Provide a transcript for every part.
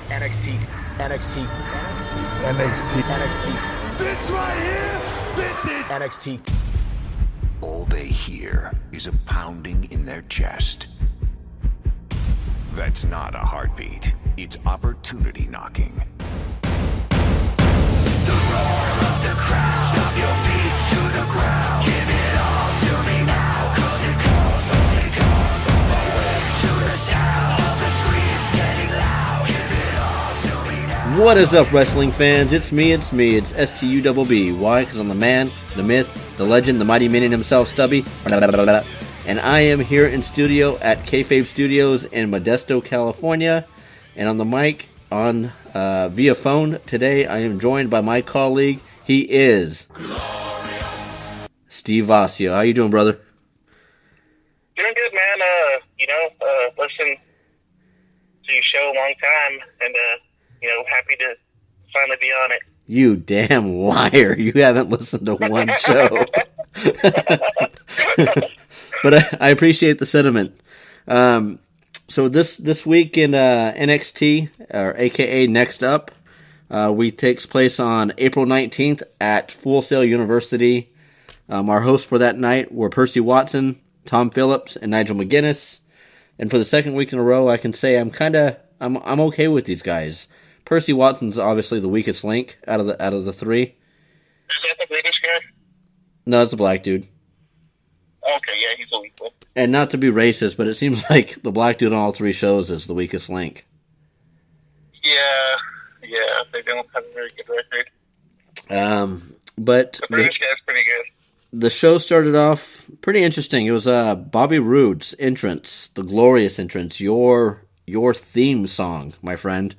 NXT, NXT, NXT, NXT. NXT. This right here, this is NXT. All they hear is a pounding in their chest. That's not a heartbeat. It's opportunity knocking. The roar of the crowd. Stop your feet to the ground. Give it all to me now. 'Cause it calls all the way to the sound of the screams getting loud. Give it all to me now. What is up, wrestling fans? It's me. It's STUBB. Why? Because I'm the man, the myth, the legend, the mighty minion himself, Stubby. And I am here in studio at Kayfabe Studios in Modesto, California. And on the mic, on via phone today, I am joined by my colleague. He is Glorious Steve Vacio. How you doing, brother? Doing good, man. Listen to your show a long time, and happy to finally be on it. You damn liar! You haven't listened to one show. But I appreciate the sentiment. So this week in NXT, or AKA Next Up, we takes place on April 19th at Full Sail University. Our hosts for that night were Percy Watson, Tom Phillips, and Nigel McGuinness. And for the second week in a row, I can say I'm okay with these guys. Percy Watson's obviously the weakest link out of the three. Is that the British guy? No, it's a black dude. Okay, yeah, he's a weak one. And not to be racist, but it seems like the black dude on all three shows is the weakest link. Yeah, they don't have a very good record. But the British guy's pretty good. The show started off pretty interesting. It was Bobby Roode's entrance, the glorious entrance, your theme song, my friend.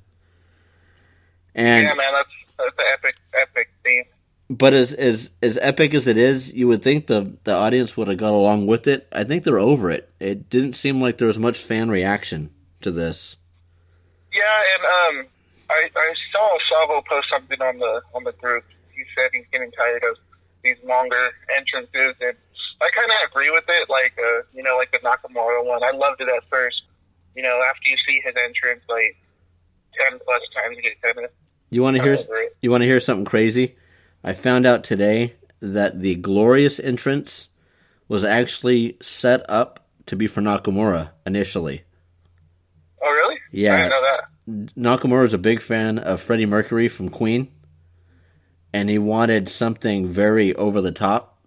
And yeah, man, that's an epic theme. But as epic as it is, you would think the audience would have got along with it. I think they're over it. It didn't seem like there was much fan reaction to this. Yeah, and I saw Savvo post something on the group. He said he's getting tired of these longer entrances, and I kind of agree with it. Like the Nakamura one, I loved it at first. After you see his entrance like 10+ times, you get kind of. You want to hear something crazy? I found out today that the glorious entrance was actually set up to be for Nakamura initially. Oh, really? Yeah. I didn't know that. Nakamura is a big fan of Freddie Mercury from Queen, and he wanted something very over the top.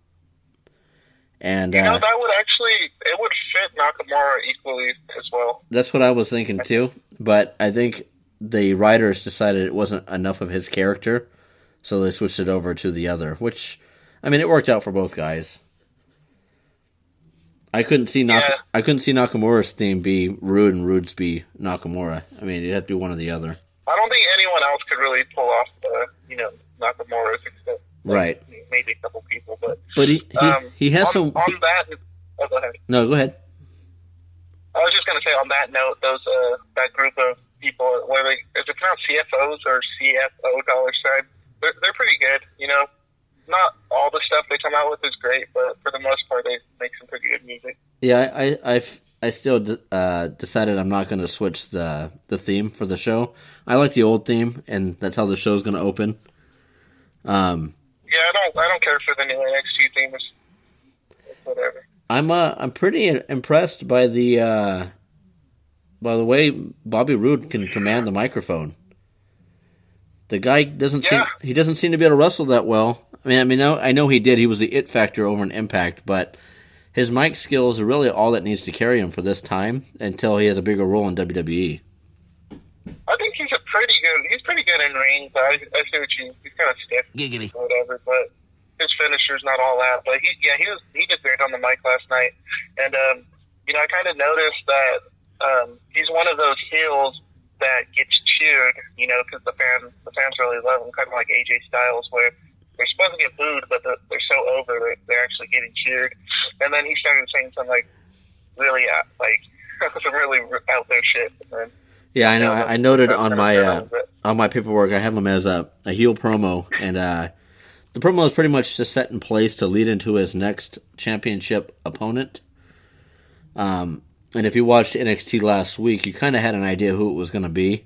And that would fit Nakamura equally as well. That's what I was thinking too, but I think the writers decided it wasn't enough of his character, so they switched it over to the other, which, I mean, it worked out for both guys. I couldn't see Nakamura's theme be Roode and Roode's be Nakamura. I mean, it'd have to be one or the other. I don't think anyone else could really pull off, Nakamura's except right. Maybe a couple people, but he has some. On that, go ahead. No, go ahead. I was just gonna say on that note, those that group of people, is it pronounced CFOs or CFO $? They're pretty good. Not all the stuff they come out with is great, but for the most part, they make some pretty good music. Yeah, I still decided I'm not going to switch the theme for the show. I like the old theme, and that's how the show's going to open. Yeah, I don't care for the new NXT theme. It's whatever. I'm pretty impressed by the way Bobby Roode can command the microphone. The guy doesn't seem to be able to wrestle that well. I know he did. He was the it factor over in Impact, but his mic skills are really all that needs to carry him for this time until he has a bigger role in WWE. I think he's pretty good in ring, but I see what he's kind of stiff. Giggity. Or whatever, but his finisher's not all that. But he did great on the mic last night. And, I kind of noticed that he's one of those heels that gets cheered, because the fans really love him, kind of like AJ Styles, where they're supposed to get booed, but they're so over that they're actually getting cheered. And then he started saying some really some really out there shit. And, yeah, I know. I noted on my paperwork I have him as a heel promo, and the promo is pretty much just set in place to lead into his next championship opponent. And if you watched NXT last week, you kind of had an idea who it was going to be.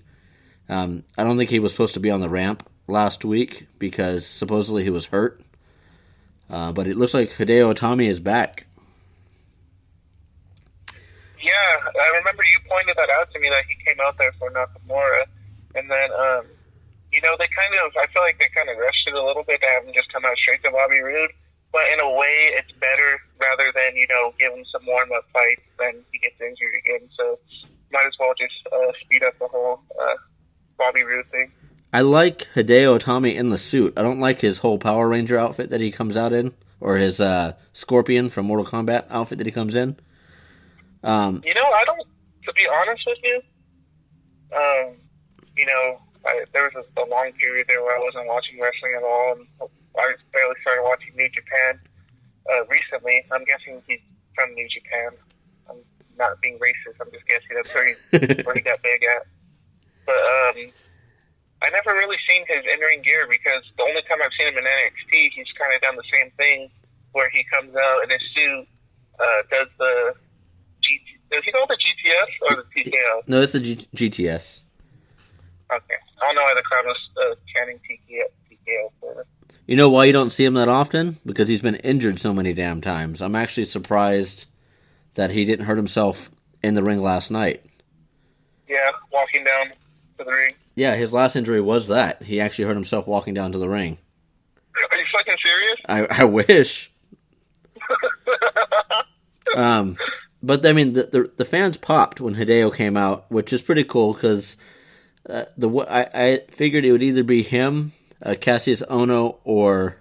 I don't think he was supposed to be on the ramp last week because supposedly he was hurt. But it looks like Hideo Itami is back. Yeah, I remember you pointed that out to me that he came out there for Nakamura, and then they I feel like they kind of rushed it a little bit to have him just come out straight to Bobby Roode. But in a way, it's better rather than give him some warm up fights, then he gets injured again. So might as well just speed up the whole Bobby Roode thing. I like Hideo Itami in the suit. I don't like his whole Power Ranger outfit that he comes out in, or his Scorpion from Mortal Kombat outfit that he comes in. I don't. To be honest with you, there was a long period there where I wasn't watching wrestling at all, and I barely started watching New Japan recently. I'm guessing he's from New Japan. I'm not being racist. I'm just guessing that's where he got big at. But I never really seen his in-ring gear because the only time I've seen him in NXT, he's kind of done the same thing where he comes out in his suit, does he call it the GTS or the TKO? No, it's the GTS. Okay. I don't know why the crowd was chanting TKO for it. You know why you don't see him that often? Because he's been injured so many damn times. I'm actually surprised that he didn't hurt himself in the ring last night. Yeah, walking down to the ring. Yeah, his last injury was that. He actually hurt himself walking down to the ring. Are you fucking serious? I wish. But, I mean, the fans popped when Hideo came out, which is pretty cool because I figured it would either be him, Cassius Ohno, or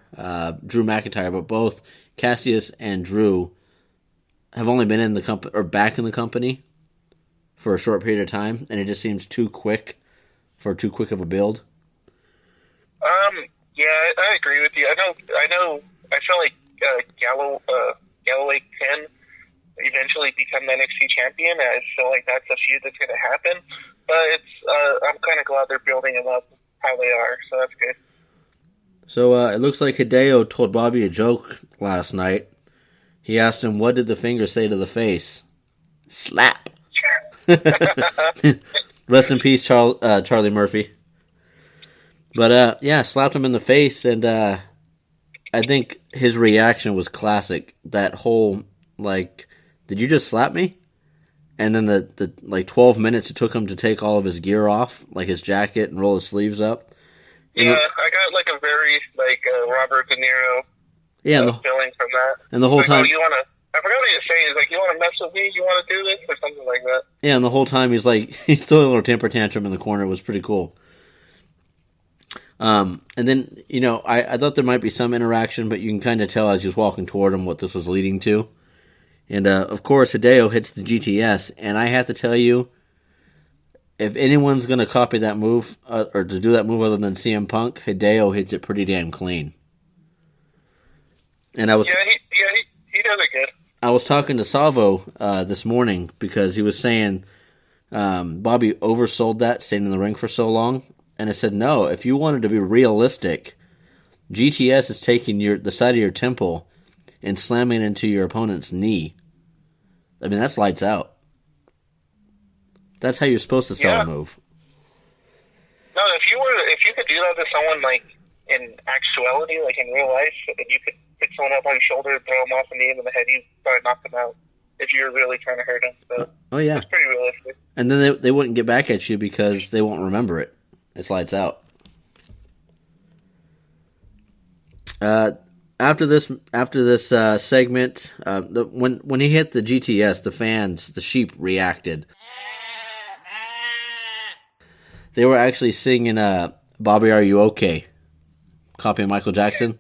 Drew McIntyre, but both Cassius and Drew have only been in the company or back in the company for a short period of time, and it just seems too quick for too quick of a build. Yeah, I agree with you. I know. I feel like Galloway can eventually become the NXT champion. I feel like that's a feud that's going to happen. But I'm kind of glad they're building him up how they are, so that's good. So it looks like Hideo told Bobby a joke last night. He asked him, "What did the finger say to the face?" Slap. Rest in peace, Charlie Murphy. But slapped him in the face, and I think his reaction was classic. That whole did you just slap me? And then the 12 minutes it took him to take all of his gear off, like his jacket, and roll his sleeves up. Yeah, I got a very Robert De Niro feeling from that. And the whole time, I forgot what he was saying. He's like, "You want to mess with me? You want to do this?" or something like that. Yeah, and the whole time he's throwing a little temper tantrum in the corner. It was pretty cool. And then I thought there might be some interaction, but you can kind of tell as he was walking toward him what this was leading to. And, of course, Hideo hits the GTS, and I have to tell you, if anyone's going to copy that move, or to do that move other than CM Punk, Hideo hits it pretty damn clean. And he does it good. I was talking to Savvo this morning, because he was saying Bobby oversold that, staying in the ring for so long, and I said, no, if you wanted to be realistic, GTS is taking the side of your temple and slamming into your opponent's knee. I mean, that's lights out. That's how you're supposed to sell a move. No, if you could do that to someone in actuality, in real life, and you could pick someone up on your shoulder, throw them off and knee him in the head, you probably knock them out if you're really trying to hurt him. So oh yeah, it's pretty realistic. And then they wouldn't get back at you because they won't remember it. It's lights out. After this segment, when he hit the GTS, the fans, the sheep reacted. They were actually singing "Bobby, Are You Okay?" copying Michael Jackson.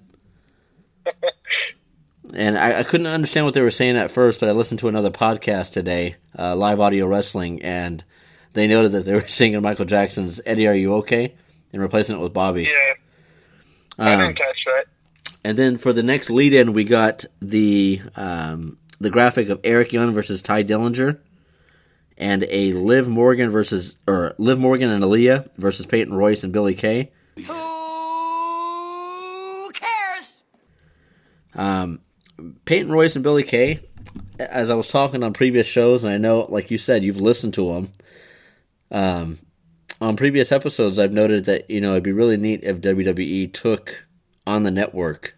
And I couldn't understand what they were saying at first, but I listened to another podcast today, Live Audio Wrestling, and they noted that they were singing Michael Jackson's "Eddie, Are You Okay?" and replacing it with Bobby. Yeah, I didn't catch that. And then for the next lead-in, we got the graphic of Eric Young versus Ty Dillinger, and a Liv Morgan and Aaliyah versus Peyton Royce and Billie Kay. Who cares? Peyton Royce and Billie Kay, as I was talking on previous shows, and I know, like you said, you've listened to them. on previous episodes, I've noted that, it'd be really neat if WWE took on the network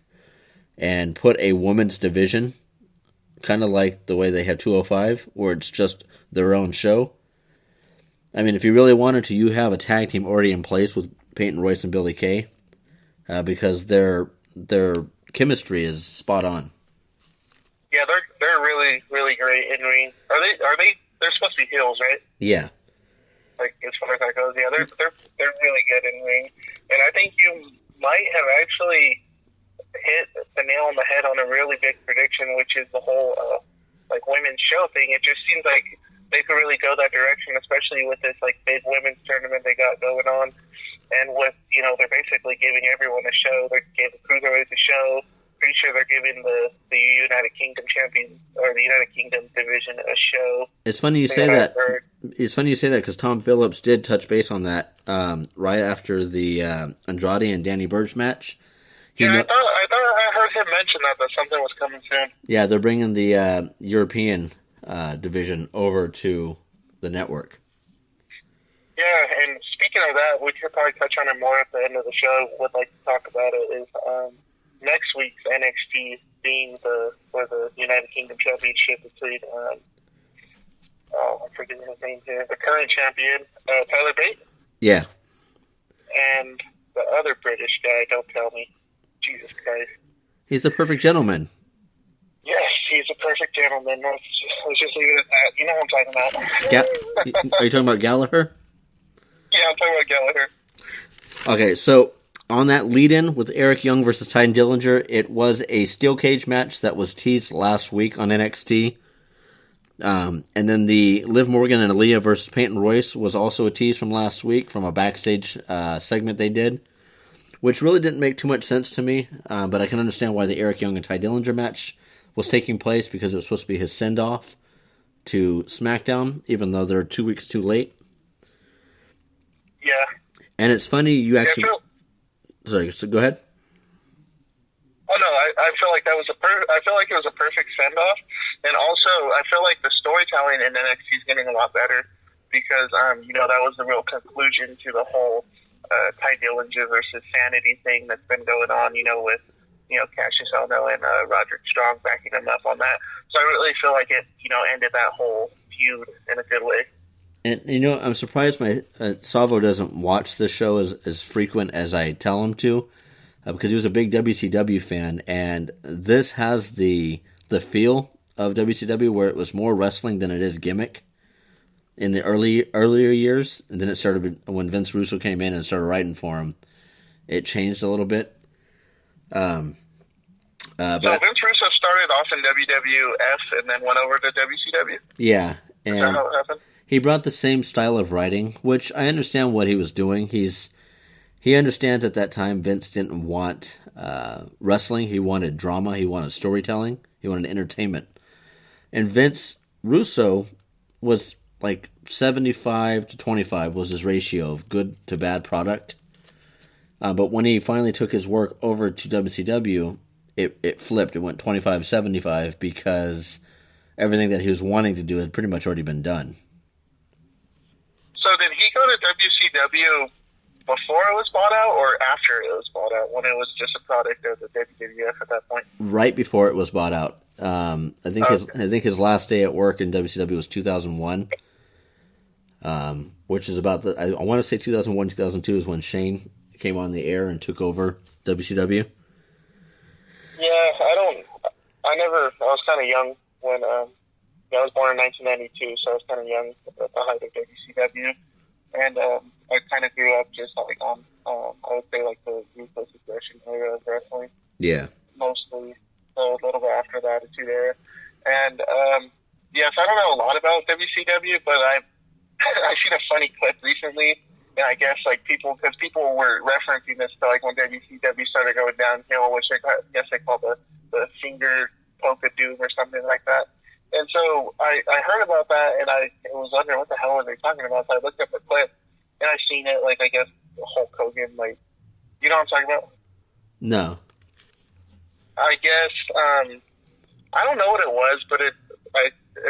and put a women's division, kind of like the way they have 205, where it's just their own show. I mean, if you really wanted to, you have a tag team already in place with Peyton Royce and Billie Kay, because their chemistry is spot on. Yeah, they're really, really great in ring. They're supposed to be heels, right? Yeah. Like, as far as that goes, yeah, they're really good in ring. And I think you might have actually hit the nail on the head on a really big prediction, which is the whole women's show thing. It just seems like they could really go that direction, especially with this big women's tournament they got going on, and with they're basically giving everyone a show. They're giving cruiserweights a show. Pretty sure they're giving the United Kingdom champion or the United Kingdom division a show. It's funny you say that. It's funny you say that because Tom Phillips did touch base on that right after the Andrade and Danny Burch match. I thought I heard him mention that something was coming soon. Yeah, they're bringing the European division over to the network. Yeah, and speaking of that, we could probably touch on it more at the end of the show. Would like to talk about it is next week's NXT being for the United Kingdom Championship between I'm forgetting his name here, the current champion Tyler Bate. Yeah. And the other British guy. Don't tell me. Jesus Christ. He's a perfect gentleman. Yes, he's a perfect gentleman. Let's just leave it at that. You know what I'm talking about. Are you talking about Gallagher? Yeah, I'm talking about Gallagher. Okay, so on that lead-in with Eric Young versus Ty Dillinger, it was a steel cage match that was teased last week on NXT. And then the Liv Morgan and Aaliyah versus Peyton Royce was also a tease from last week from a backstage segment they did, which really didn't make too much sense to me, but I can understand why the Eric Young and Ty Dillinger match was taking place, because it was supposed to be his send-off to SmackDown, even though they're 2 weeks too late. Yeah. And it's funny, you actually... Sorry, so go ahead. Oh no, I feel like that was I feel like it was a perfect send-off, and also I feel like the storytelling in NXT is getting a lot better because that was the real conclusion to the whole Ty Dillinger versus Sanity thing that's been going on, with Cassius Ohno and Roderick Strong backing him up on that. So I really feel like it ended that whole feud in a good way. And I'm surprised my Savvo doesn't watch this show as frequent as I tell him to, because he was a big WCW fan, and this has the feel of WCW where it was more wrestling than it is gimmick in the earlier years, and then it started when Vince Russo came in and started writing for him. It changed a little bit. So Vince Russo started off in WWF and then went over to WCW? Yeah. Is that how it happened? He brought the same style of writing, which I understand what he was doing. He understands at that time Vince didn't want wrestling. He wanted drama. He wanted storytelling. He wanted entertainment. And Vince Russo was like 75 to 25 was his ratio of good to bad product. But when he finally took his work over to WCW, it flipped. It went 25-75 because everything that he was wanting to do had pretty much already been done. So did he go to WCW before it was bought out or after it was bought out, when it was just a product of the WWF at that point? Right before it was bought out. I think his last day at work in WCW was 2001, which is about I want to say 2001, 2002 is when Shane came on the air and took over WCW. Yeah, I was kind of young when, I was born in 1992, so I was kind of young at the height of WCW, and I kind of grew up just on, I would say, the Ruthless Aggression era of wrestling. Yeah. Mostly, so a little bit after that too there. And, yes, I don't know a lot about WCW, but I've seen a funny clip recently, and I guess, people were referencing this to, when WCW started going downhill, which I guess they call the finger poke a doom or something like that. And so I heard about that, and I was wondering what the hell were they talking about. So I looked up the clip, and I seen it, I guess, Hulk Hogan, you know what I'm talking about? No. I guess, I don't know what it was, but it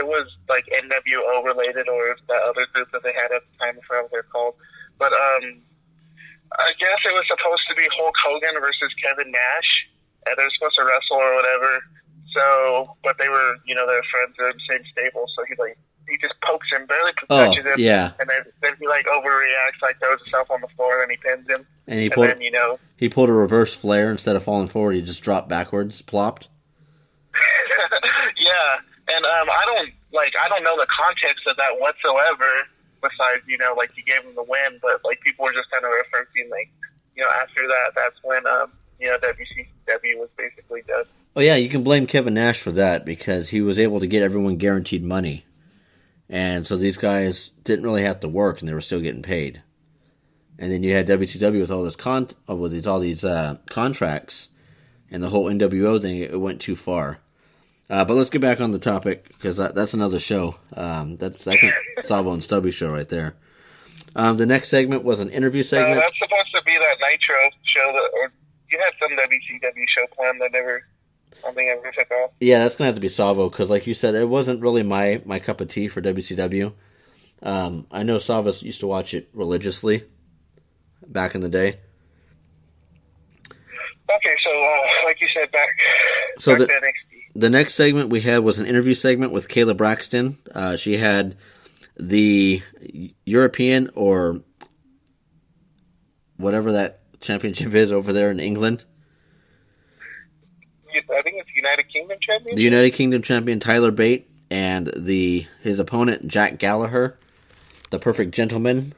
was, NWO related, or that other group that they had at the time, I forgot what they're called. But I guess it was supposed to be Hulk Hogan versus Kevin Nash, and they were supposed to wrestle or whatever. So, but they were, they're friends, they're in the same stable. So he just pokes him, barely touches him, and then he overreacts, throws himself on the floor, and he pins him. And he pulled a reverse flare instead of falling forward. He just dropped backwards, plopped. Yeah, and I don't know the context of that whatsoever. Besides, he gave him the win, but people were just kind of referencing, after that, that's when WCW was basically done. Oh yeah, you can blame Kevin Nash for that because he was able to get everyone guaranteed money, and so these guys didn't really have to work, and they were still getting paid. And then you had WCW with all this all these contracts, and the whole NWO thing. It went too far. But let's get back on the topic because that's another show. That's Savvo and Stubby show right there. The next segment was an interview segment. That's supposed to be that Nitro show, or you had some WCW show planned that I think ever took off. Yeah, that's gonna have to be Savvo because, like you said, it wasn't really my cup of tea for WCW. I know Savvo used to watch it religiously back in the day. Okay, so like you said, back to NXT. The next segment we had was an interview segment with Kayla Braxton. She had the European or whatever that championship is over there in England. I think it's United Kingdom champion. The United Kingdom champion Tyler Bate and his opponent Jack Gallagher, the Perfect Gentleman.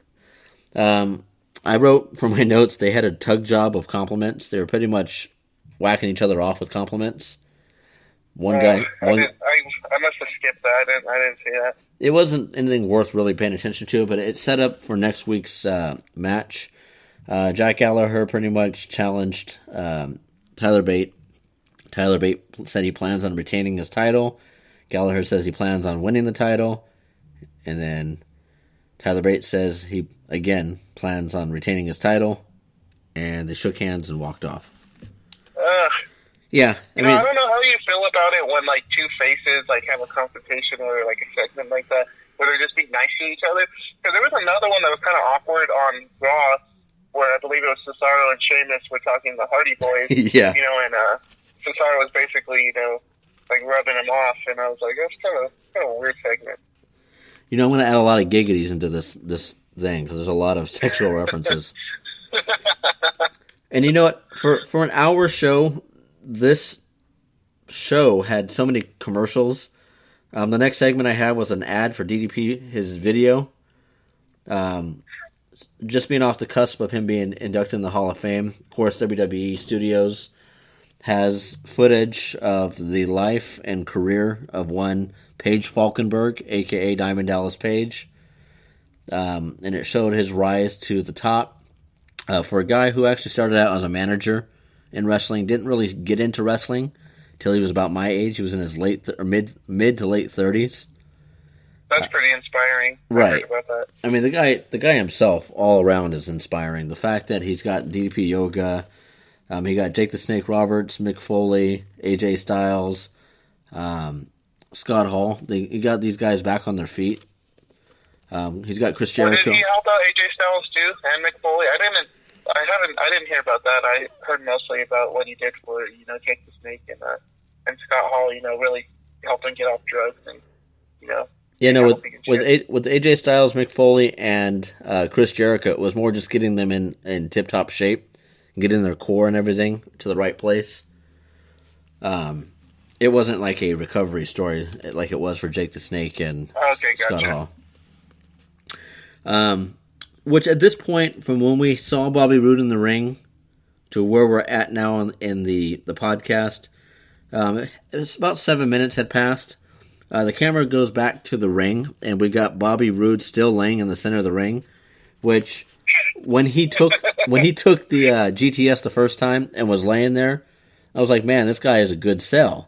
I wrote from my notes they had a tug job of compliments. They were pretty much whacking each other off with compliments. I must have skipped that. I didn't see that. It wasn't anything worth really paying attention to, but it set up for next week's match. Jack Gallagher pretty much challenged Tyler Bate. Tyler Bate said he plans on retaining his title. Gallagher says he plans on winning the title. And then Tyler Bate says he, again, plans on retaining his title. And they shook hands and walked off. Yeah, I don't know how you feel about it when two faces have a confrontation or a segment like that, where they're just being nice to each other. Because there was another one that was kind of awkward on Raw, where I believe it was Cesaro and Sheamus were talking the Hardy Boys. Yeah. And Cesaro was basically rubbing him off, and I was like, that's kind of a weird segment. I'm going to add a lot of giggities into this thing because there's a lot of sexual references. And you know what? For an hour show, this show had so many commercials. The next segment I had was an ad for DDP, his video. Just being off the cusp of him being inducted in the Hall of Fame. Of course, WWE Studios has footage of the life and career of one Paige Falkenberg, a.k.a. Diamond Dallas Page. And it showed his rise to the top. For a guy who actually started out as a manager in wrestling, didn't really get into wrestling till he was about my age. He was in his mid to late 30s. That's pretty inspiring. Right. I heard about that. I mean, the guy himself all around is inspiring. The fact that he's got DDP Yoga, he got Jake the Snake Roberts, Mick Foley, AJ Styles, Scott Hall. He got these guys back on their feet. He's got Chris Jericho. Did he help out AJ Styles too and Mick Foley? I didn't hear about that. I heard mostly about what he did for Jake the Snake and Scott Hall. Really helped him get off drugs and Yeah, no, with AJ Styles, Mick Foley, and Chris Jericho, it was more just getting them in tip-top shape, getting their core and everything to the right place. It wasn't like a recovery story like it was for Jake the Snake and Scott Hall. Which at this point, from when we saw Bobby Roode in the ring to where we're at now in the podcast, it was about 7 minutes had passed. The camera goes back to the ring, and we got Bobby Roode still laying in the center of the ring. Which, when he took the GTS the first time and was laying there, I was like, man, this guy is a good sell.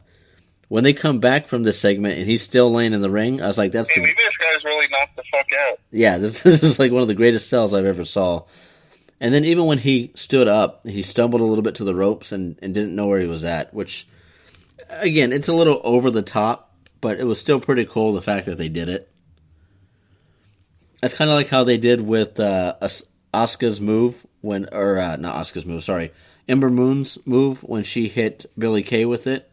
When they come back from this segment and he's still laying in the ring, I was like, maybe this guy's really knocked the fuck out. Yeah, this is like one of the greatest sells I've ever saw. And then even when he stood up, he stumbled a little bit to the ropes and didn't know where he was at, which, again, it's a little over the top, but it was still pretty cool, the fact that they did it. That's kind of like how they did with Asuka's move not Asuka's move, sorry, Ember Moon's move when she hit Billy Kay with it.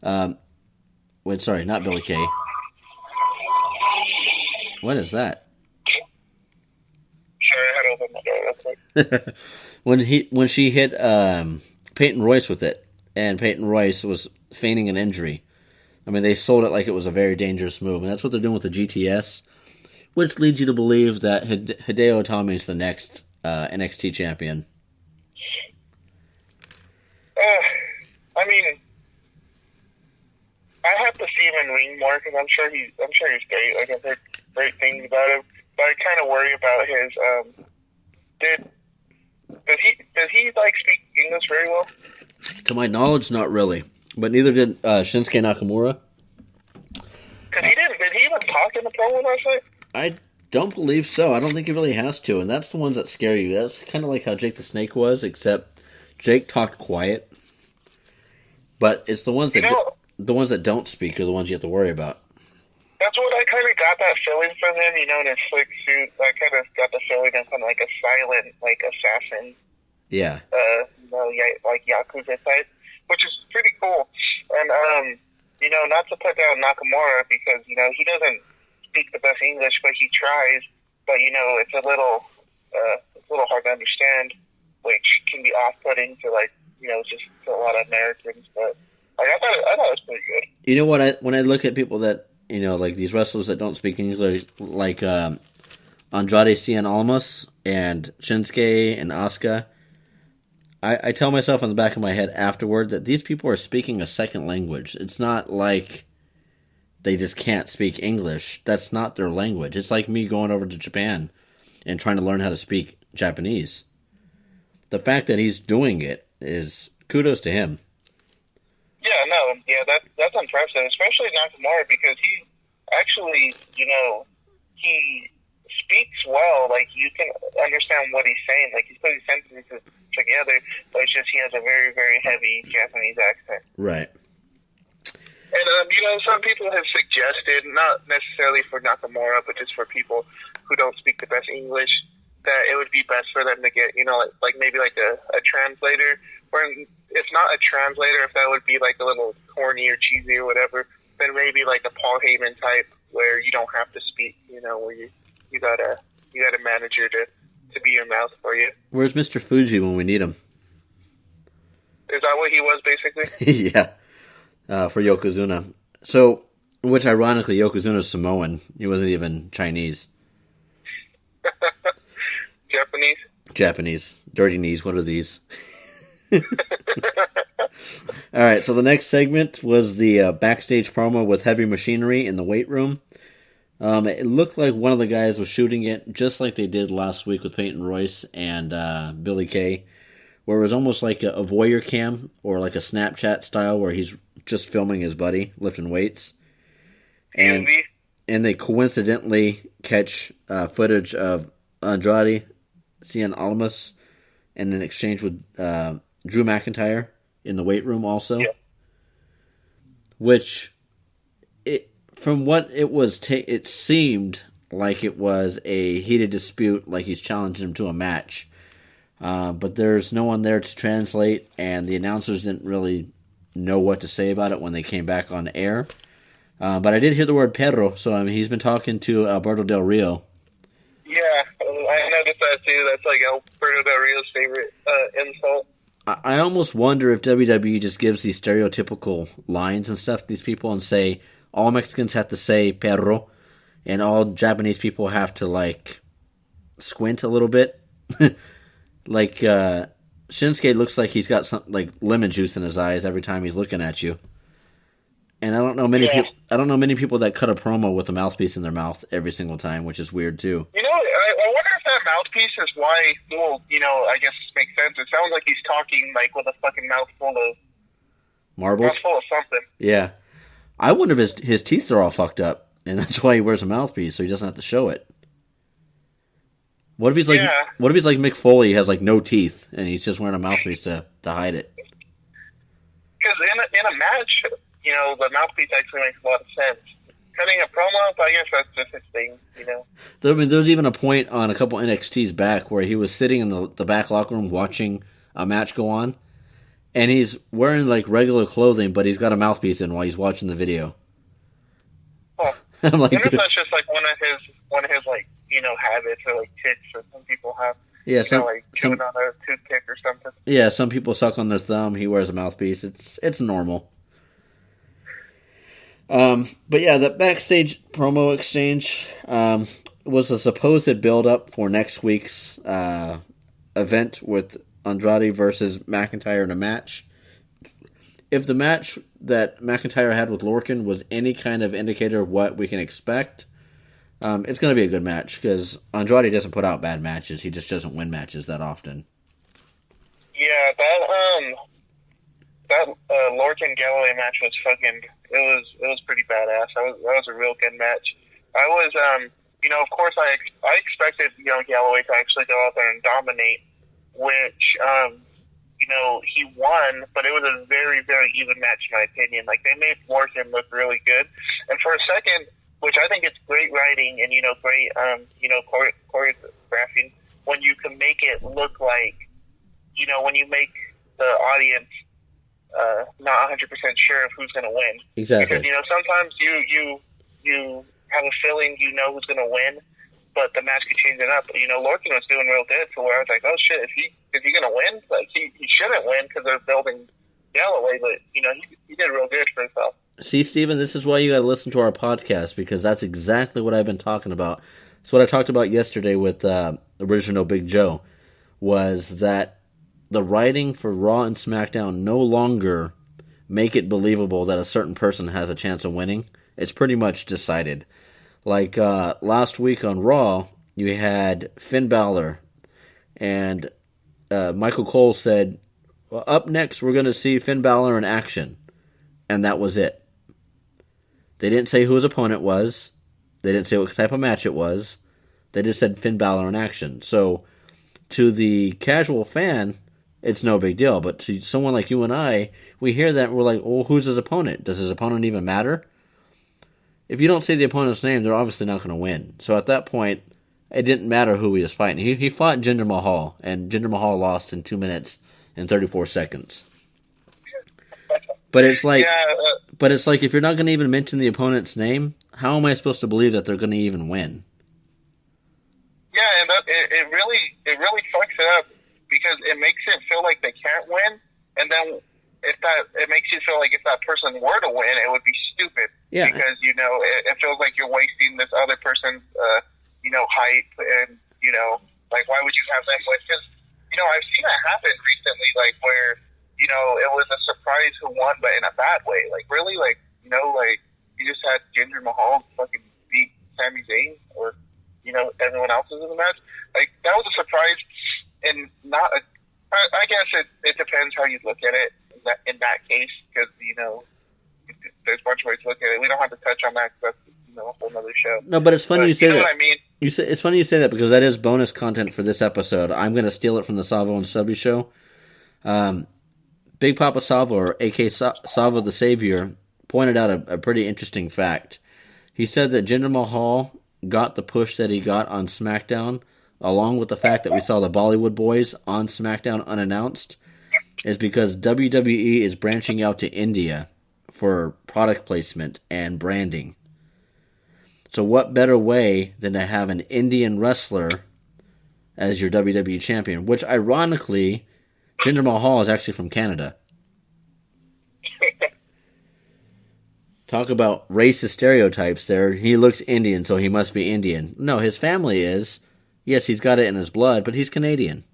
Sorry, not Billy Kay. What is that? Sorry, I had to open my door real quick. when she hit Peyton Royce with it, and Peyton Royce was feigning an injury. I mean, they sold it like it was a very dangerous move, and that's what they're doing with the GTS, which leads you to believe that Hideo Itami is the next NXT champion. I mean, I have to see him in ring more because I'm sure he's great. Like I've heard great things about him, but I kind of worry about his. Does he like speak English very well? To my knowledge, not really, but neither did Shinsuke Nakamura. Because he didn't. Did he even talk in the promo last night? I don't believe so. I don't think he really has to, and that's the ones that scare you. That's kind of like how Jake the Snake was, except Jake talked quiet. But it's the ones that the ones that don't speak are the ones you have to worry about. That's what I kind of got that feeling from him. You know, in his slick suit, I kind of got the feeling of kind of like a silent, like assassin. Yeah. Like Yakuza type, which is pretty cool. And you know, not to put down Nakamura because you know he doesn't speak the best English, but he tries. But you know, it's a little hard to understand, which can be off-putting to like you know just to a lot of Americans. But like, I thought it was pretty good. You know what? When I look at people that you know, like these wrestlers that don't speak English, like Andrade Cien Almas and Shinsuke and Asuka, I tell myself in the back of my head afterward that these people are speaking a second language. It's not like they just can't speak English. That's not their language. It's like me going over to Japan and trying to learn how to speak Japanese. The fact that he's doing it is kudos to him. That's impressive, especially Nakamura because he actually, you know, he speaks well. Like you can understand what he's saying. Like he's putting sentences together, but it's just he has a very, very heavy Japanese accent. Right. And you know, some people have suggested, not necessarily for Nakamura, but just for people who don't speak the best English, that it would be best for them to get, you know, like maybe like a translator, or if not a translator, if that would be like a little corny or cheesy or whatever, then maybe like a Paul Heyman type where you don't have to speak, you know, where you got a manager to be your mouth for you. Where's Mr. Fuji when we need him? Is that what he was basically? Yeah, for Yokozuna. So, which ironically, Yokozuna's Samoan. He wasn't even Chinese. Japanese. Dirty knees, what are these? Alright, so the next segment was the backstage promo with Heavy Machinery in the weight room. It looked like one of the guys was shooting it just like they did last week with Peyton Royce and Billy Kay, where it was almost like a voyeur cam or like a Snapchat style where he's just filming his buddy lifting weights. And they coincidentally catch footage of Andrade Cien Almas and an exchange with Drew McIntyre in the weight room also. Yeah. Which, from what it was, it seemed like it was a heated dispute, like he's challenging him to a match. But there's no one there to translate, and the announcers didn't really know what to say about it when they came back on air. But I did hear the word perro, so I mean, he's been talking to Alberto Del Rio. Yeah, I noticed that too. That's like Alberto Del Rio's favorite insult. I almost wonder if WWE just gives these stereotypical lines and stuff to these people and say all Mexicans have to say perro and all Japanese people have to like squint a little bit. Like Shinsuke looks like he's got some like lemon juice in his eyes every time he's looking at you. And I don't know many people. I don't know many people that cut a promo with a mouthpiece in their mouth every single time, which is weird too. You know, I wonder if that mouthpiece is why. Well, you know, I guess it makes sense. It sounds like he's talking like with a fucking mouthful of marbles, mouthful of something. Yeah, I wonder if his teeth are all fucked up, and that's why he wears a mouthpiece so he doesn't have to show it. What if he's like? Yeah. What if he's like Mick Foley? He has like no teeth, and he's just wearing a mouthpiece to hide it. Because in a match, you know, the mouthpiece actually makes a lot of sense. cutting a promo, but I guess that's just his thing, you know. I mean, there's even a point on a couple NXTs back where he was sitting in the back locker room watching a match go on, and he's wearing like regular clothing, but he's got a mouthpiece in while he's watching the video. Well, I'm like, I wonder if dude. that's just like one of his like, you know, habits or like tics that some people have. Yeah, You know, like chewing on a toothpick or something. Yeah, some people suck on their thumb. He wears a mouthpiece. It's normal. But yeah, the backstage promo exchange was a supposed build-up for next week's event with Andrade versus McIntyre in a match. If the match that McIntyre had with Lorcan was any kind of indicator of what we can expect, it's going to be a good match because Andrade doesn't put out bad matches. He just doesn't win matches that often. Yeah, that Lorcan Galloway match was fucking. It was pretty badass. That was a real good match. I was you know, of course I expected, you know, Galloway to actually go out there and dominate, which you know, he won, but it was a very, very even match in my opinion. Like, they made Lorcan look really good, and for a second, which I think it's great writing and, you know, great you know, choreographing when you can make it look like, you know, when you make the audience not 100% sure of who's going to win. Exactly. Because, you know, sometimes you have a feeling you know who's going to win, but the match could change it up. But, you know, Lorcan was doing real good, so where I was like, oh shit, is he going to win? Like, he shouldn't win because they're building Galloway, but, you know, he did real good for himself. See, Steven, this is why you got to listen to our podcast, because that's exactly what I've been talking about. It's what I talked about yesterday with Original Big Joe, was that the writing for Raw and SmackDown no longer make it believable that a certain person has a chance of winning. It's pretty much decided. Like last week on Raw, you had Finn Balor, and Michael Cole said, well, up next we're going to see Finn Balor in action. And that was it. They didn't say who his opponent was. They didn't say what type of match it was. They just said Finn Balor in action. So, to the casual fan, it's no big deal. But to someone like you and I, we hear that and we're like, well, who's his opponent? Does his opponent even matter? If you don't say the opponent's name, they're obviously not going to win. So at that point, it didn't matter who he was fighting. He fought Jinder Mahal, and Jinder Mahal lost in 2 minutes and 34 seconds. But it's like, if you're not going to even mention the opponent's name, how am I supposed to believe that they're going to even win? Yeah, and it really fucks it up because it makes it feel like they can't win, and then it makes you feel like if that person were to win, it would be stupid. Yeah. Because, you know, it feels like you're wasting this other person's you know, hype, and, you know, like, why would you have them win? Because, you know, I've seen that happen recently, like, where, you know, it was a surprise who won, but in a bad way. Like, really, like, you know, like, you just had Jinder Mahal fucking beat Sami Zayn, or, you know, everyone else is in the match. Like, that was a surprise, and not a, I guess it depends how you look at it in that case, because, you know, there's a bunch of ways to look at it. We don't have to touch on that, because that's, you know, a whole other show. No, but it's funny you say that. You know what I mean? It's funny you say that, because that is bonus content for this episode. I'm going to steal it from the Savvo and Subby show. Big Papa Savvo, or A.K. Savvo the Savior, pointed out a pretty interesting fact. He said that Jinder Mahal got the push that he got on SmackDown, along with the fact that we saw the Bollywood Boys on SmackDown unannounced, is because WWE is branching out to India for product placement and branding. So what better way than to have an Indian wrestler as your WWE champion, which ironically, Jinder Mahal is actually from Canada. Talk about racist stereotypes there. He looks Indian, so he must be Indian. No, his family is. Yes, he's got it in his blood, but he's Canadian.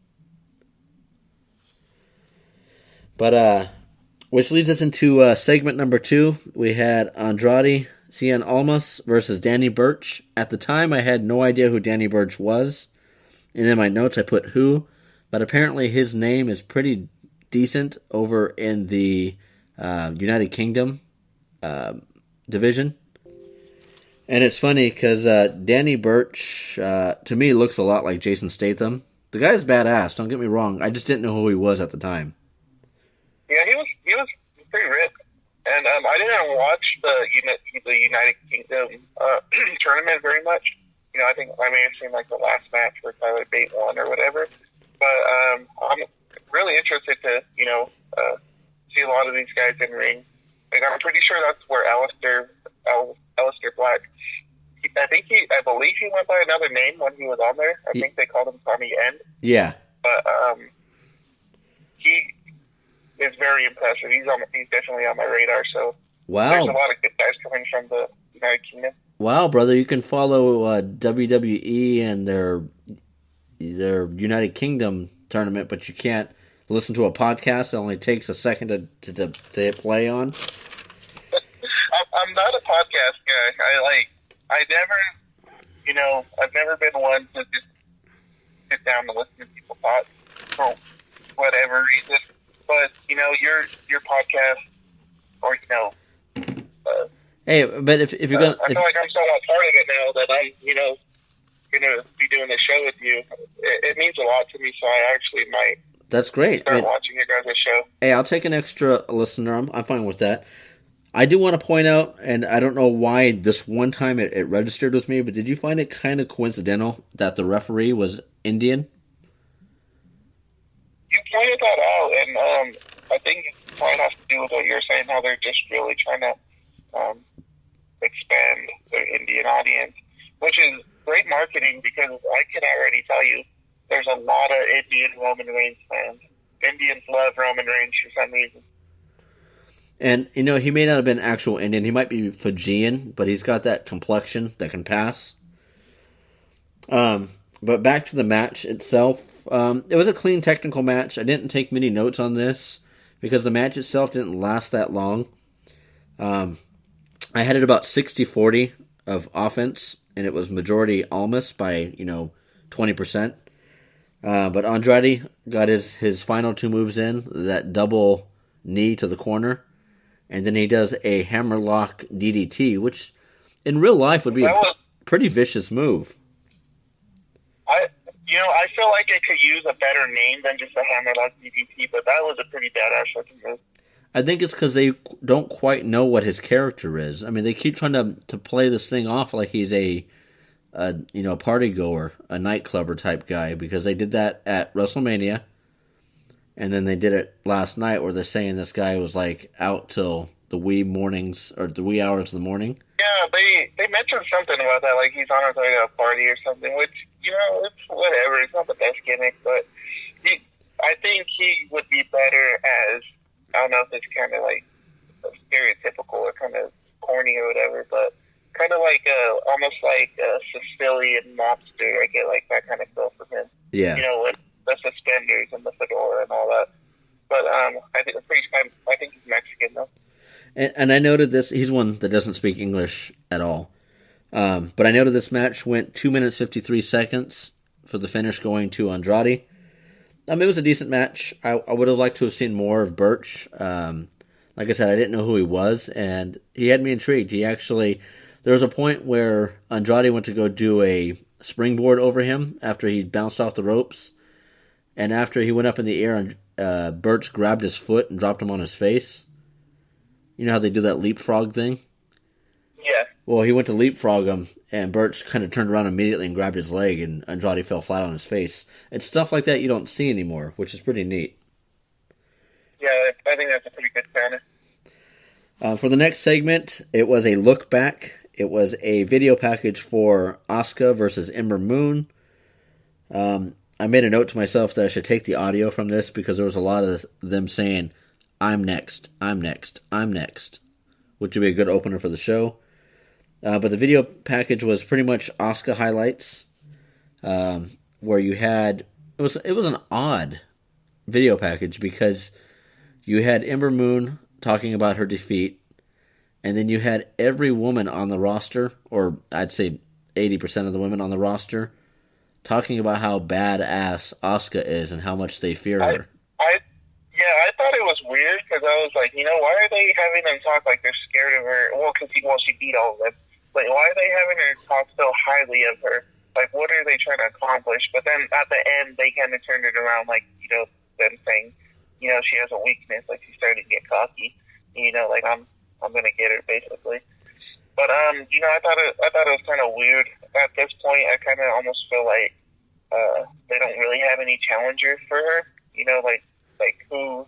But, which leads us into segment number 2. We had Andrade Cien Almas versus Danny Burch. At the time, I had no idea who Danny Burch was. And in my notes, I put who. But apparently his name is pretty decent over in the United Kingdom division. And it's funny because Danny Burch, to me, looks a lot like Jason Statham. The guy's badass, don't get me wrong. I just didn't know who he was at the time. Yeah, he was pretty ripped. And I didn't watch the United Kingdom tournament very much. I think I may have seen like the last match where Tyler Bate won or whatever. But I'm really interested to see a lot of these guys in ring. Like I'm pretty sure that's where Aleister Black. I believe he went by another name when he was on there. I think they called him Tommy End. Yeah. But he is very impressive. He's definitely on my radar. So wow, there's a lot of good guys coming from the United Kingdom. Wow, brother, you can follow WWE and their United Kingdom tournament, but you can't listen to a podcast. It only takes a second to hit play on. I'm not a podcast guy. I've never been one to just sit down and listen to people talk for whatever reason. But your podcast, or hey, but if you're gonna, I feel like I'm so much part of it now that I'm gonna be doing the show with you. It means a lot to me, so I actually might. That's great. Start watching your guys' show. Hey, I'll take an extra listener. I'm fine with that. I do want to point out, and I don't know why this one time it registered with me, but did you find it kind of coincidental that the referee was Indian? You pointed that out, and I think it probably has to do with what you're saying, how they're just really trying to expand their Indian audience, which is great marketing because I can already tell you there's a lot of Indian Roman Reigns fans. Indians love Roman Reigns for some reason. And, he may not have been actual Indian. He might be Fijian, but he's got that complexion that can pass. But back to the match itself. It was a clean technical match. I didn't take many notes on this because the match itself didn't last that long. I had it about 60-40 of offense, and it was majority Almas by, 20%. But Andrade got his final two moves in, that double knee to the corner, and then he does a hammerlock DDT, which in real life would be a pretty vicious move. I feel like it could use a better name than just a hammerlock DDT, but that was a pretty badass looking move. I think it's because they don't quite know what his character is. I mean, they keep trying to play this thing off like he's a party goer, a nightclubber type guy, because they did that at WrestleMania, and then they did it last night where they're saying this guy was like out till the wee mornings or the wee hours of the morning. Yeah, they mentioned something about that, like he's on his way to a party or something, which, it's whatever. It's not the best gimmick, but I think he would be better as, I don't know if it's kind of like stereotypical or kind of corny or whatever, but kind of like almost like a Sicilian mobster. I get like that kind of feel from him. Yeah. With the suspenders and the fedora and all that. But I think he's Mexican though. And I noted this. He's one that doesn't speak English at all. But I noted this match went 2 minutes 53 seconds for the finish, going to Andrade. It was a decent match. I would have liked to have seen more of Birch. Like I said, I didn't know who he was, and he had me intrigued. There was a point where Andrade went to go do a springboard over him after he bounced off the ropes. And after he went up in the air, Birch grabbed his foot and dropped him on his face. You know how they do that leapfrog thing? Yeah. Well, he went to leapfrog him, and Birch kind of turned around immediately and grabbed his leg, and Andrade fell flat on his face. It's stuff like that you don't see anymore, which is pretty neat. Yeah, I think that's a pretty good counter. For the next segment, it was a look back. It was a video package for Asuka versus Ember Moon. I made a note to myself that I should take the audio from this because there was a lot of them saying, I'm next, I'm next, I'm next, which would be a good opener for the show. But the video package was pretty much Asuka highlights, where you had, it was an odd video package because you had Ember Moon talking about her defeat, and then you had every woman on the roster, or I'd say 80% of the women on the roster, talking about how badass Asuka is and how much they fear her. I thought it was weird because I was like, why are they having them talk like they're scared of her? Well, because she beat all of them. Like, why are they having her talk so highly of her? Like, what are they trying to accomplish? But then at the end, they kind of turned it around, like, them saying, she has a weakness, like she's starting to get cocky. Like, I'm gonna get her basically. But you know, I thought it was kind of weird. At this point, I kind of almost feel like they don't really have any challenger for her. You know, like who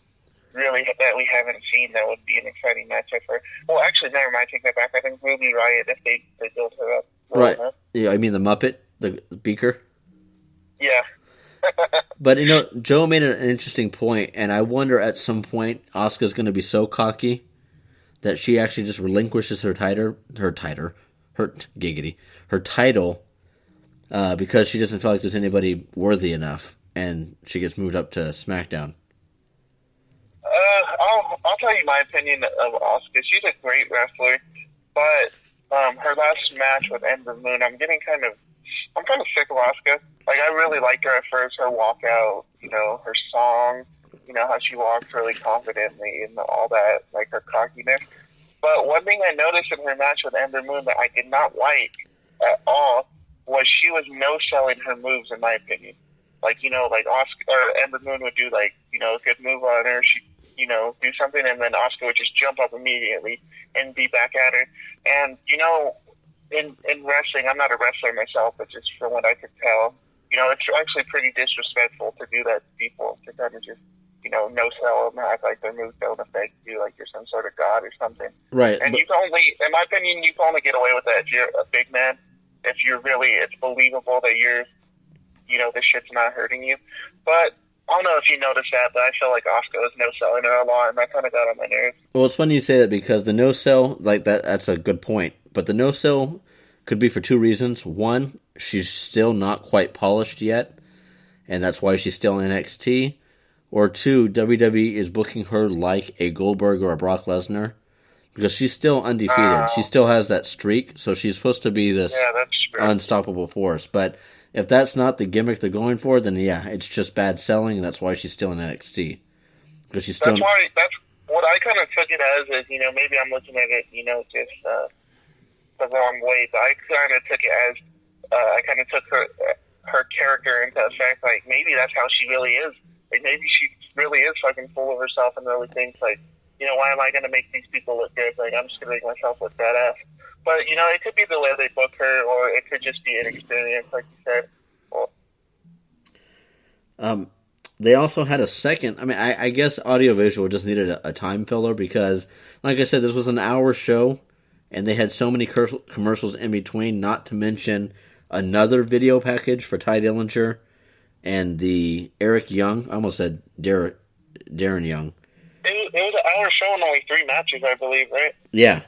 really that we haven't seen that would be an exciting matchup for her. Well, actually, never mind. Take that back. I think Ruby Riott, if they build her up. Right. Enough. Yeah, I mean the Muppet, the Beaker. Yeah. But, you know, Joe made an interesting point, and I wonder at some point Asuka's going to be so cocky that she actually just relinquishes her title, because she doesn't feel like there's anybody worthy enough, and she gets moved up to SmackDown. I'll tell you my opinion of Asuka. She's a great wrestler, but her last match with Ember Moon, I'm kind of sick of Asuka. Like, I really liked her at first, her walkout, you know, her song, you know, how she walks really confidently and all that, like her cockiness. But one thing I noticed in her match with Ember Moon that I did not like at all was she was no-selling her moves, in my opinion. Like, you know, like Ember Moon would do, like, you know, a good move on her, she'd, you know, do something, and then Asuka would just jump up immediately and be back at her. And, you know, in wrestling, I'm not a wrestler myself, but just from what I could tell, you know, it's actually pretty disrespectful to do that to people, to kind of just, you know, no-sell them, act like their moves don't affect you, like you're some sort of god or something. Right. And you can only, in my opinion, you can only get away with that if you're a big man, if you're really, it's believable that you're, you know, this shit's not hurting you. But I don't know if you noticed that, but I feel like Asuka was no-selling her a lot, and that kind of got on my nerves. Well, it's funny you say that because the no-sell, like that's a good point. But the no-sell could be for two reasons. One, she's still not quite polished yet, and that's why she's still in NXT. Or two, WWE is booking her like a Goldberg or a Brock Lesnar because she's still undefeated. She still has that streak, so she's supposed to be this unstoppable force. But if that's not the gimmick they're going for, then yeah, it's just bad selling, and that's why she's still in NXT. Because she's still. That's what I kind of took it as is, you know, maybe I'm looking at it, you know, just the wrong way, but I kind of took it as I kind of took her character into effect. Like, maybe that's how she really is. Like, maybe she really is fucking full of herself and really thinks, like, you know, why am I going to make these people look good? Like, I'm just going to make myself look badass. But, you know, it could be the way they book her, or it could just be an experience, like you said. Well, they also had a second, I mean, I guess audiovisual just needed a time filler because, like I said, this was an hour show, and they had so many commercials in between, not to mention another video package for Ty Dillinger and the Eric Young. I almost said Darren Young. It was an hour show and only 3 matches, I believe, right? Yeah.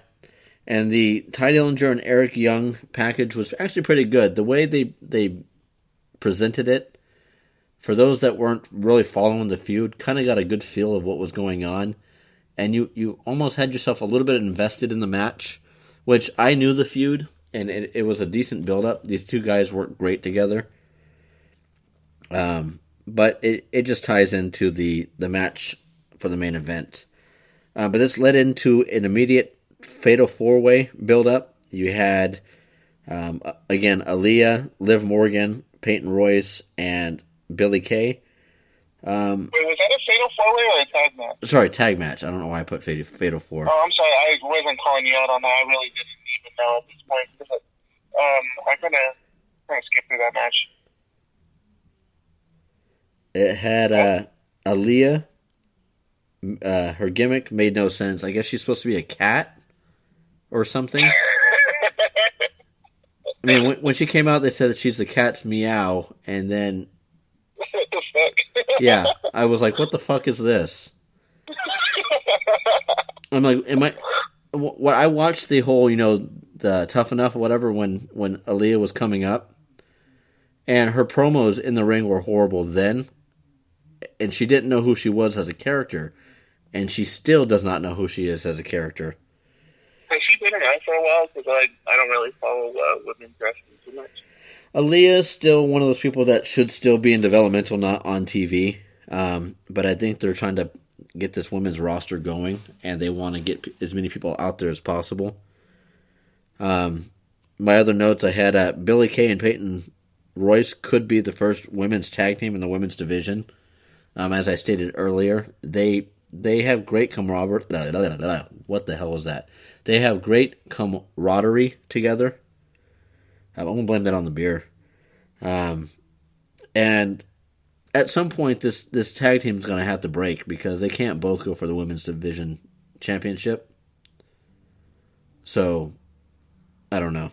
And the Ty Dillinger and Eric Young package was actually pretty good. The way they presented it, for those that weren't really following the feud, kind of got a good feel of what was going on. And you almost had yourself a little bit invested in the match, which I knew the feud, and it was a decent build-up. These two guys worked great together. But it just ties into the match for the main event. But this led into an immediate Fatal 4-Way build-up. You had, again, Aaliyah, Liv Morgan, Peyton Royce, and Billie Kay. Wait, was that a Fatal 4-Way or a tag match? Sorry, tag match. I don't know why I put Fatal 4. Oh, I'm sorry. I wasn't calling you out on that. I really didn't even know at this point. I kind of skipped through that match. It had Aaliyah. Her gimmick made no sense. I guess she's supposed to be a cat or something. I mean, when she came out, they said that she's the cat's meow, and then What the fuck? yeah, I was like, "What the fuck is this?" I'm like, What I watched the whole, you know, the Tough Enough or whatever when Aaliyah was coming up, and her promos in the ring were horrible then, and she didn't know who she was as a character, and she still does not know who she is as a character. Has she been around for a while? Because I don't really follow women's wrestling too much. Aaliyah is still one of those people that should still be in developmental, not on TV. But I think they're trying to get this women's roster going, and they want to get as many people out there as possible. My other notes, I had Billie Kay and Peyton Royce could be the first women's tag team in the women's division. As I stated earlier, they they have great camaraderie. What the hell was that? They have great camaraderie together. I'm going to blame that on the beer. And at some point, this tag team is going to have to break because they can't both go for the women's division championship. So, I don't know.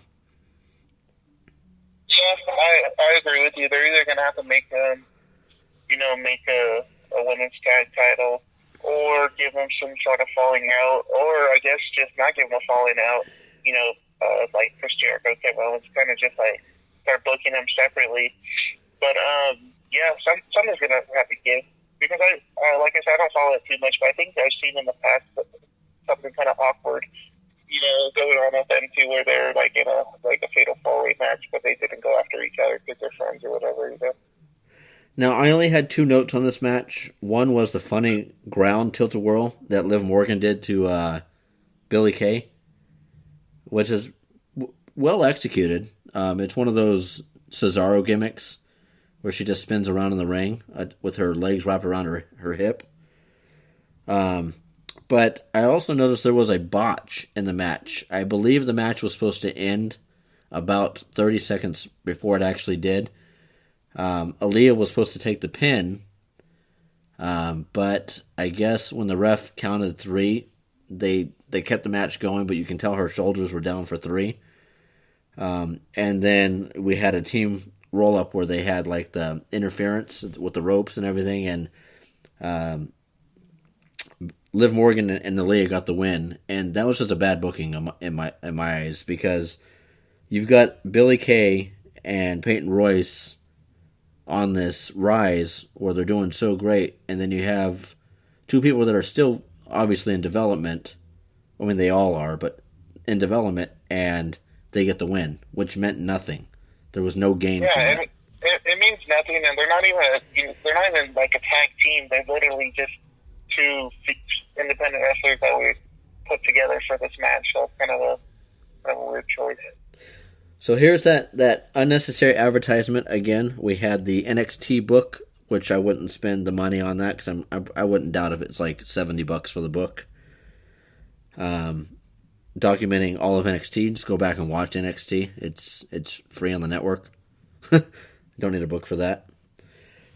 Yeah, I agree with you. They're either going to have to make a women's tag title, or give them some sort of falling out, or I guess just not give them a falling out. Like Chris Jericho, Kevin Owens, kind of just like start booking them separately. But yeah, something's gonna have to give, because I like I said, I don't follow it too much, but I think I've seen in the past something kind of awkward, going on with them too, where they're like in a fatal four-way match, but they didn't go after each other because they're friends or whatever. Now, I only had 2 notes on this match. One was the funny ground tilt-a-whirl that Liv Morgan did to Billie Kay, which is well executed. It's one of those Cesaro gimmicks where she just spins around in the ring with her legs wrapped around her hip. But I also noticed there was a botch in the match. I believe the match was supposed to end about 30 seconds before it actually did. Aaliyah was supposed to take the pin, but I guess when the ref counted 3, they kept the match going, but you can tell her shoulders were down for 3. And then we had a team roll-up where they had like the interference with the ropes and everything, and Liv Morgan and Aaliyah got the win, and that was just a bad booking in my eyes, because you've got Billie Kay and Peyton Royce on this rise where they're doing so great, and then you have 2 people that are still obviously in development. I mean, they all are, but in development, and they get the win, which meant nothing. There was no gain from that. It means nothing, and they're not even like a tag team. They're literally just 2 independent wrestlers that we put together for this match. So it's kind of a weird choice. So here's that unnecessary advertisement again. We had the NXT book, which I wouldn't spend the money on that because I wouldn't doubt if it's like $70 for the book. Documenting all of NXT. Just go back and watch NXT. It's free on the network. Don't need a book for that.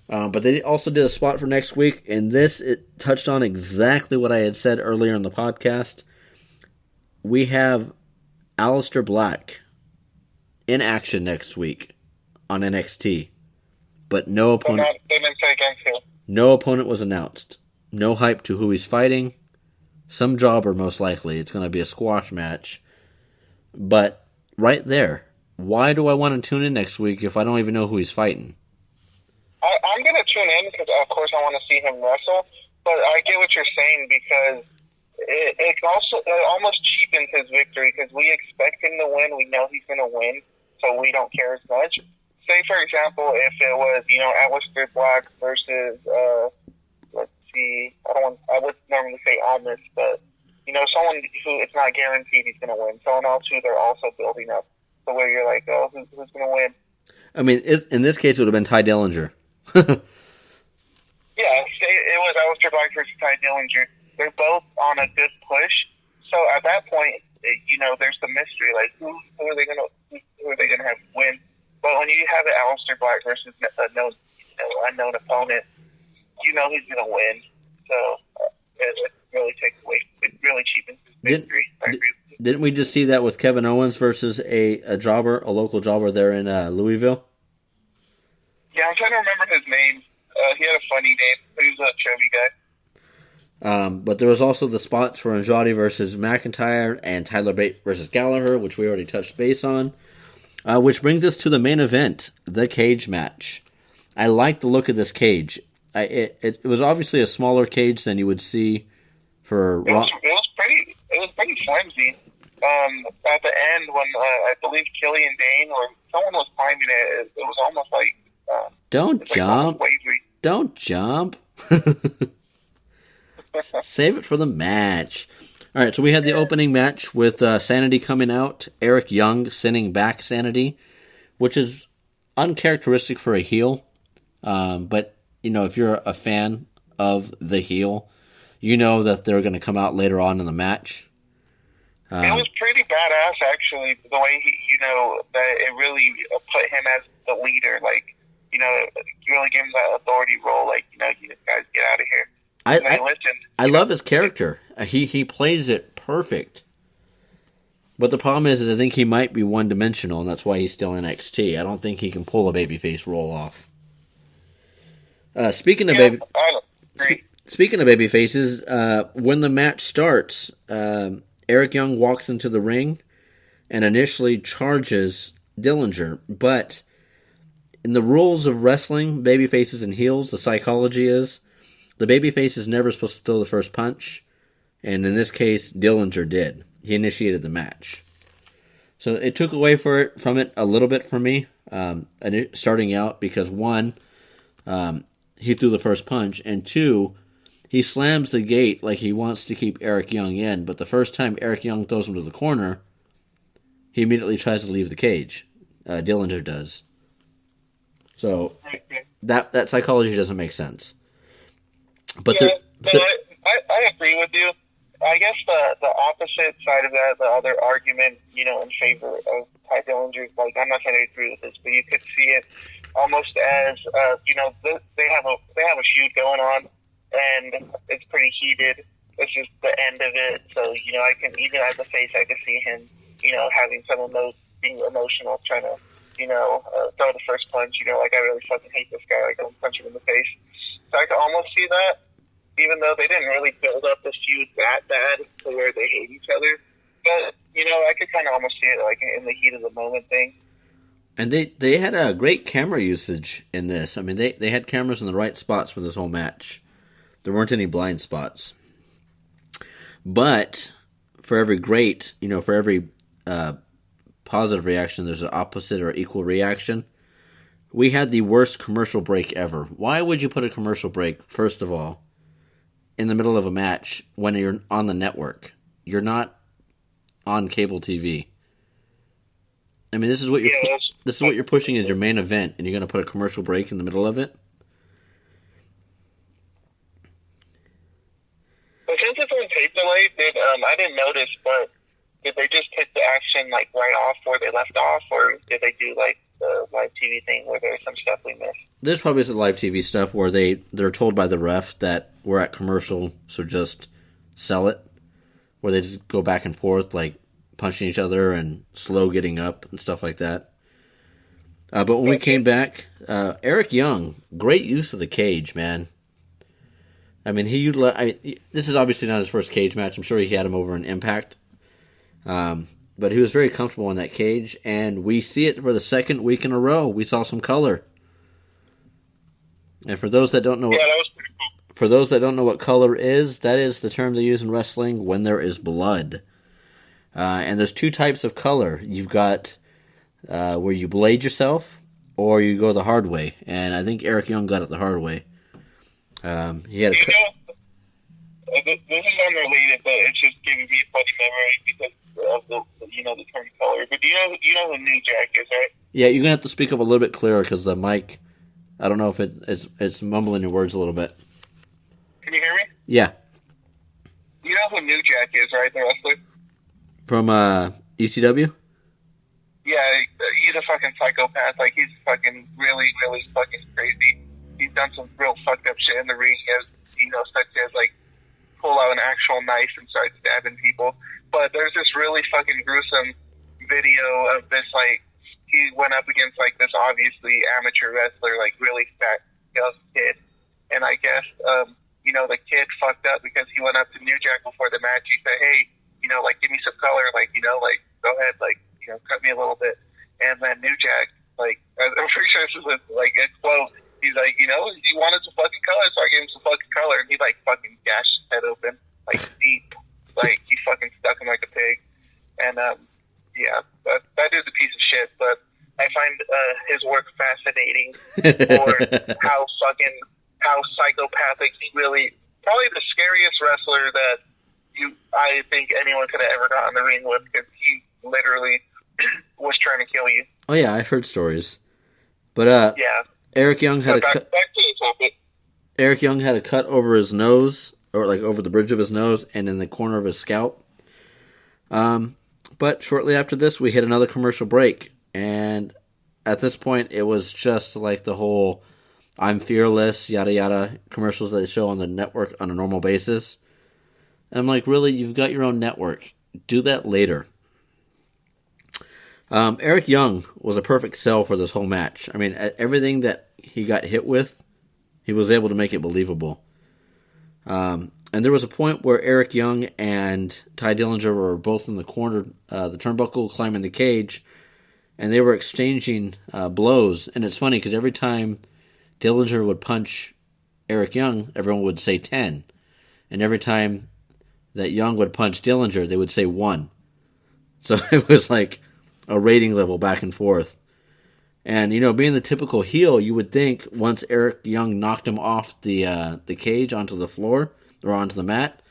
But they also did a spot for next week, and it touched on exactly what I had said earlier in the podcast. We have Aleister Black in action next week on NXT, but no opponent. No opponent was announced. No hype to who he's fighting. Some jobber, most likely. It's going to be a squash match. But right there, why do I want to tune in next week if I don't even know who he's fighting? I'm going to tune in because, of course, I want to see him wrestle. But I get what you're saying, because it almost cheapens his victory, because we expect him to win. We know he's going to win, so we don't care as much. Say, for example, if it was, Aleister Black versus, let's see, I would normally say Almas, but, someone who it's not guaranteed he's going to win. Someone else who they're also building up. So where you're like, oh, who's going to win? I mean, in this case, it would have been Ty Dillinger. Yeah, it was Aleister Black versus Ty Dillinger. They're both on a good push. So at that point, there's the mystery. Like, who are they gonna have win? But when you have an Aleister Black versus a unknown opponent, he's gonna win. So it really takes away. It really cheapens his victory. Didn't we just see that with Kevin Owens versus a local jobber there in Louisville? Yeah, I'm trying to remember his name. He had a funny name. He was a chubby guy. But there was also the spots for Andrade versus McIntyre and Tyler Bate versus Gallagher, which we already touched base on. Which brings us to the main event, the cage match. I like the look of this cage. It was obviously a smaller cage than you would see for Raw. It was pretty flimsy. At the end, when I believe Killian Dane or someone was climbing it, it was almost like don't jump. Like Don't jump. Save it for the match. All right, so we had the opening match with Sanity coming out, Eric Young sending back Sanity, which is uncharacteristic for a heel. But, if you're a fan of the heel, you know that they're going to come out later on in the match. It was pretty badass, actually, the way that it really put him as the leader. Like, really gave him that authority role. Like, you guys get out of here. I love his character. He plays it perfect. But the problem is I think he might be one-dimensional, and that's why he's still NXT. I don't think he can pull a babyface role off. Speaking of babyfaces, when the match starts, Eric Young walks into the ring and initially charges Dillinger, but in the rules of wrestling, babyfaces and heels, the psychology is the babyface is never supposed to throw the first punch, and in this case, Dillinger did. He initiated the match. So it took away from it a little bit for me, starting out, because one, he threw the first punch, and two, he slams the gate like he wants to keep Eric Young in, but the first time Eric Young throws him to the corner, he immediately tries to leave the cage. Dillinger does. So that psychology doesn't make sense. But I agree with you. I guess the opposite side of that, the other argument, in favor of Ty Dillinger, like, I'm not trying to agree with this, but you could see it almost as, they have a feud going on, and it's pretty heated. It's just the end of it. So, I can, even as a face, I can see him, having being emotional, trying to, throw the first punch, like, I really fucking hate this guy, like, I'm punching him in the face. So I can almost see that, even though they didn't really build up the feud that bad to where they hate each other. But, I could kind of almost see it, like, in the heat of the moment thing. And they had a great camera usage in this. I mean, they had cameras in the right spots for this whole match. There weren't any blind spots. But for every positive reaction, there's an opposite or equal reaction. We had the worst commercial break ever. Why would you put a commercial break, first of all, in the middle of a match when you're on the network? You're not on cable TV. I mean, this is what you're pushing as your main event, and you're going to put a commercial break in the middle of it? But since it's on tape delay, I didn't notice, but did they just take the action like right off where they left off, or did they do like the live TV thing where there's some stuff we missed? There's probably some live TV stuff where they're told by the ref that we're at commercial, so just sell it, where they just go back and forth like punching each other and slow getting up and stuff like that. But when we came back, Eric Young, great use of the cage, man. I mean, this is obviously not his first cage match. I'm sure he had him over in Impact. But he was very comfortable in that cage, and we see it for the second week in a row. We saw some color. And for those that don't know, that was pretty cool. For those that don't know what color is, that is the term they use in wrestling when there is blood. And there's two types of color. You've got where you blade yourself, or you go the hard way. And I think Eric Young got it the hard way. He had this is unrelated, but it's just giving me a funny memory because of the term color. But do you know who New Jack is, right? Yeah, you're gonna have to speak up a little bit clearer because the mic, I don't know if it's mumbling your words a little bit. Can you hear me? Yeah. You know who New Jack is, right? The wrestler from ECW. Yeah, he's a fucking psychopath. Like, he's fucking really, really fucking crazy. He's done some real fucked up shit in the ring. He has, such as like pull out an actual knife and start stabbing people. But there's this really fucking gruesome video of this, like, he went up against like this obviously amateur wrestler, like really fat kid, and I guess the kid fucked up because he went up to New Jack before the match. He said, "Hey, like, give me some color, like, like, go ahead, like, cut me a little bit." And then New Jack, like, I'm pretty sure this is like a quote. He's like, he wanted some fucking color, so I gave him some fucking color, and he like fucking gashed his head open, like deep, like he fucking stuck him like a pig. And that dude's a piece of shit, but I find his work fascinating for how psychopathic he really, probably the scariest wrestler that I think anyone could have ever got in the ring with, because he literally was trying to kill you. Oh yeah, I've heard stories, but Eric Young had a cut. Eric Young had a cut over his nose or like over the bridge of his nose and in the corner of his scalp. But shortly after this, we hit another commercial break, and at this point, it was just like the whole "I'm fearless" yada yada commercials that they show on the network on a normal basis. And I'm like, really? You've got your own network. Do that later. Eric Young was a perfect sell for this whole match. I mean, everything that he got hit with, he was able to make it believable. And there was a point where Eric Young and Ty Dillinger were both in the corner, the turnbuckle, climbing the cage, and they were exchanging blows. And it's funny because every time Dillinger would punch Eric Young, everyone would say 10. And every time that Young would punch Dillinger, they would say 1. So it was like a rating level back and forth. And, you know, being the typical heel, you would think once Eric Young knocked him off the cage onto the floor or onto the mat,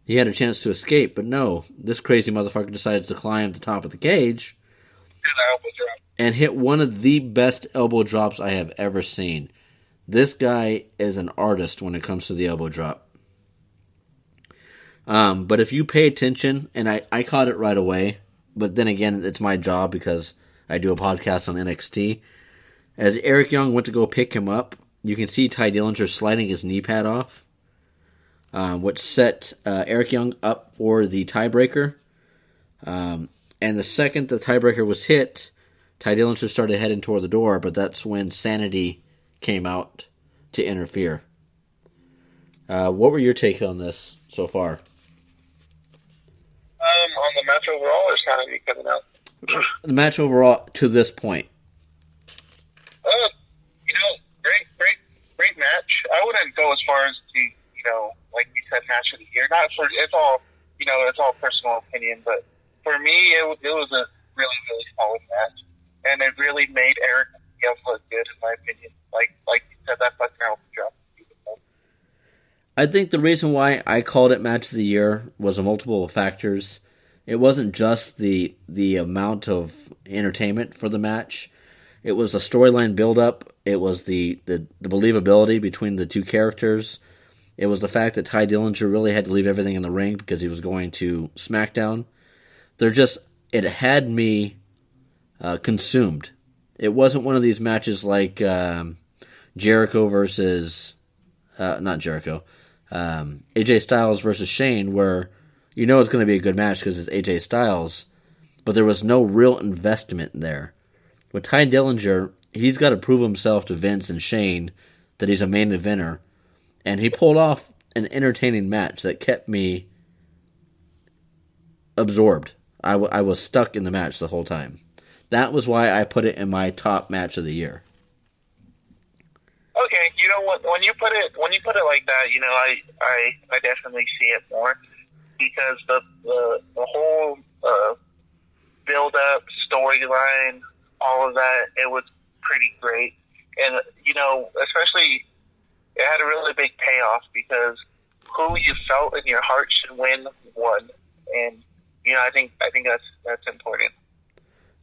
he had a chance to escape. But no, this crazy motherfucker decides to climb the top of the cage and hit one of the best elbow drops I have ever seen. This guy is an artist when it comes to the elbow drop. But if you pay attention, and I caught it right away, but then again, it's my job because I do a podcast on NXT. As Eric Young went to go pick him up, you can see Ty Dillinger sliding his knee pad off, which set Eric Young up for the tiebreaker. And the second the tiebreaker was hit, Ty Dillinger started heading toward the door, but that's when Sanity came out to interfere. What were your take on this so far? On the match overall, or Sanity coming out? The match overall to this point. You know, great match. I wouldn't go as far as to, you know, like you said, match of the year. Not for it's all, you know, it's all personal opinion, but for me, it was a really, really solid match, and it really made Eric Young look good, in my opinion. Like you said, that fucking album drop. I think the reason why I called it match of the year was a multiple of factors. It wasn't just the amount of entertainment for the match. It was the storyline build-up. It was the believability between the two characters. It was the fact that Ty Dillinger really had to leave everything in the ring because he was going to SmackDown. It had me consumed. It wasn't one of these matches like Jericho versus... not Jericho. AJ Styles versus Shane, where you know it's going to be a good match because it's AJ Styles, but there was no real investment there. With Ty Dillinger, he's got to prove himself to Vince and Shane that he's a main eventer, and he pulled off an entertaining match that kept me absorbed. I was stuck in the match the whole time. That was why I put it in my top match of the year. Okay, you know what? When you put it like that, you know, I definitely see it more because the whole build up, storyline, all of that, it was pretty great, and you know, especially it had a really big payoff because who you felt in your heart should win won, and you know, I think that's important.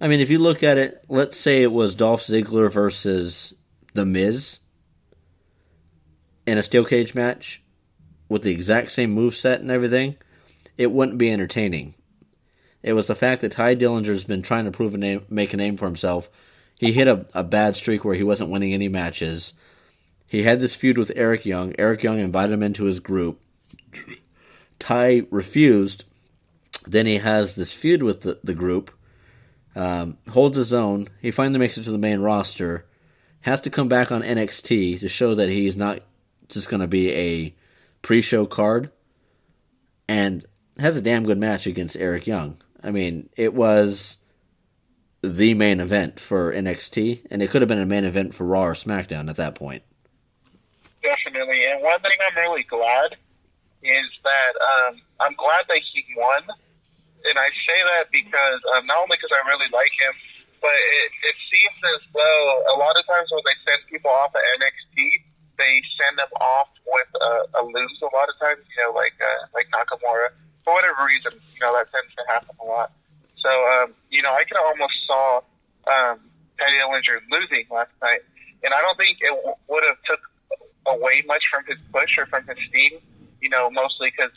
I mean, if you look at it, let's say it was Dolph Ziggler versus The Miz in a steel cage match with the exact same moveset and everything, it wouldn't be entertaining. It was the fact that Ty Dillinger's been trying to make a name for himself. He hit a bad streak where he wasn't winning any matches. He had this feud with Eric Young. Eric Young invited him into his group. Ty refused. Then he has this feud with the group. Holds his own. He finally makes it to the main roster. Has to come back on NXT to show that he's not just going to be a pre-show card, and has a damn good match against Eric Young. I mean, it was the main event for NXT, and it could have been a main event for Raw or SmackDown at that point. Definitely, and one thing I'm really glad is that I'm glad that he won, and I say that because not only because I really like him, but it seems as though a lot of times when they send people off at NXT, they send them off with a lose a lot of times, you know, like Nakamura. For whatever reason, you know, that tends to happen a lot. So, you know, I could almost saw Teddy Dillinger losing last night, and I don't think it would have took away much from his push or from his steam mostly because,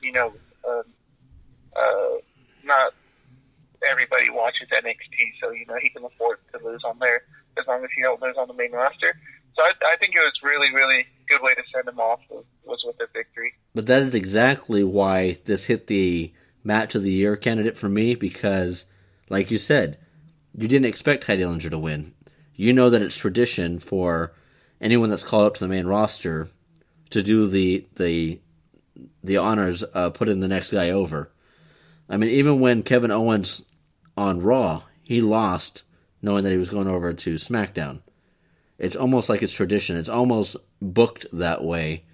not everybody watches NXT, so, he can afford to lose on there as long as he don't lose on the main roster. So I think it was really, really good way to send him off was with a victory. But that is exactly why this hit the match of the year candidate for me, because, like you said, you didn't expect Ty Dillinger to win. You know that it's tradition for anyone that's called up to the main roster to do the honors of putting the next guy over. I mean, even when Kevin Owens on Raw, he lost knowing that he was going over to SmackDown. It's almost like it's tradition. It's almost booked that way.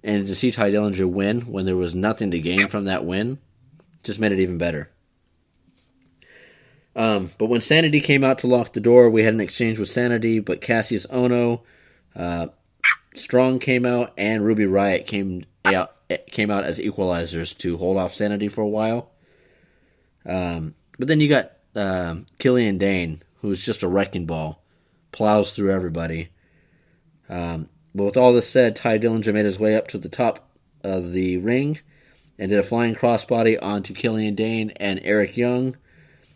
And to see Ty Dillinger win when there was nothing to gain from that win just made it even better. But when Sanity came out to lock the door, we had an exchange with Sanity, but Cassius Ohno, Strong came out, and Ruby Riott came out as equalizers to hold off Sanity for a while. But then you got Killian Dane, who's just a wrecking ball, plows through everybody. But with all this said, Ty Dillinger made his way up to the top of the ring and did a flying crossbody onto Killian Dane and Eric Young,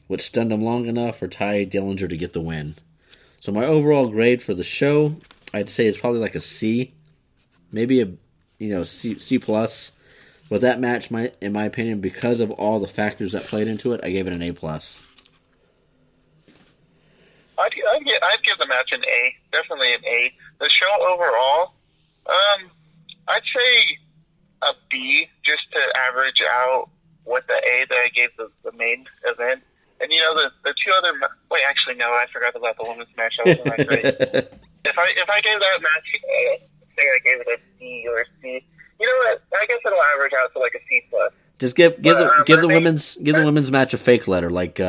which stunned him long enough for Ty Dillinger to get the win. So my overall grade for the show, I'd say it's probably like a C, maybe a C plus. But that match, in my opinion, because of all the factors that played into it, I gave it an A plus. I'd give the match an A, definitely an A. The show overall, I'd say a B, just to average out what the A that I gave the main event. And the two other. Wait, actually, no, I forgot about the women's match. That was my grade. If I gave that match, I think I gave it a D or a C. You know what? I guess it'll average out to like a C plus. Just give the women's match a fake letter like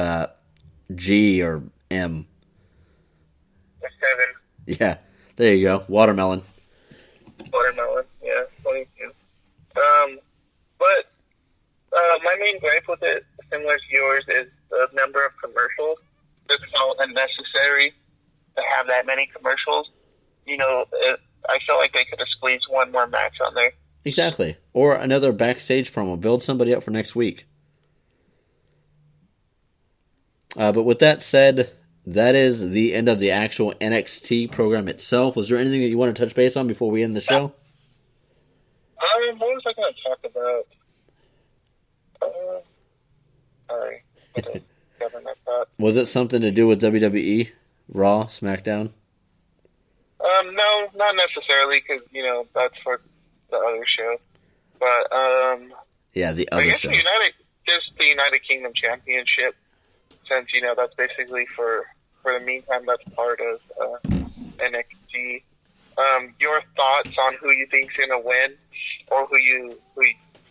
G or M. A 7. Yeah, there you go. Watermelon. Yeah, 22. But my main gripe with it, similar to yours, is the number of commercials. It's so unnecessary to have that many commercials. I feel like they could have squeezed one more match on there. Exactly. Or another backstage promo. Build somebody up for next week. But with that said, that is the end of the actual NXT program itself. Was there anything that you want to touch base on before we end the show? What was I going to talk about? Sorry. Was it something to do with WWE? Raw? SmackDown? No, not necessarily, because, that's for the other show. But, yeah, the other show. The United Kingdom Championship, since, that's basically for the meantime, that's part of NXT. Your thoughts on who you think's going to win, or who you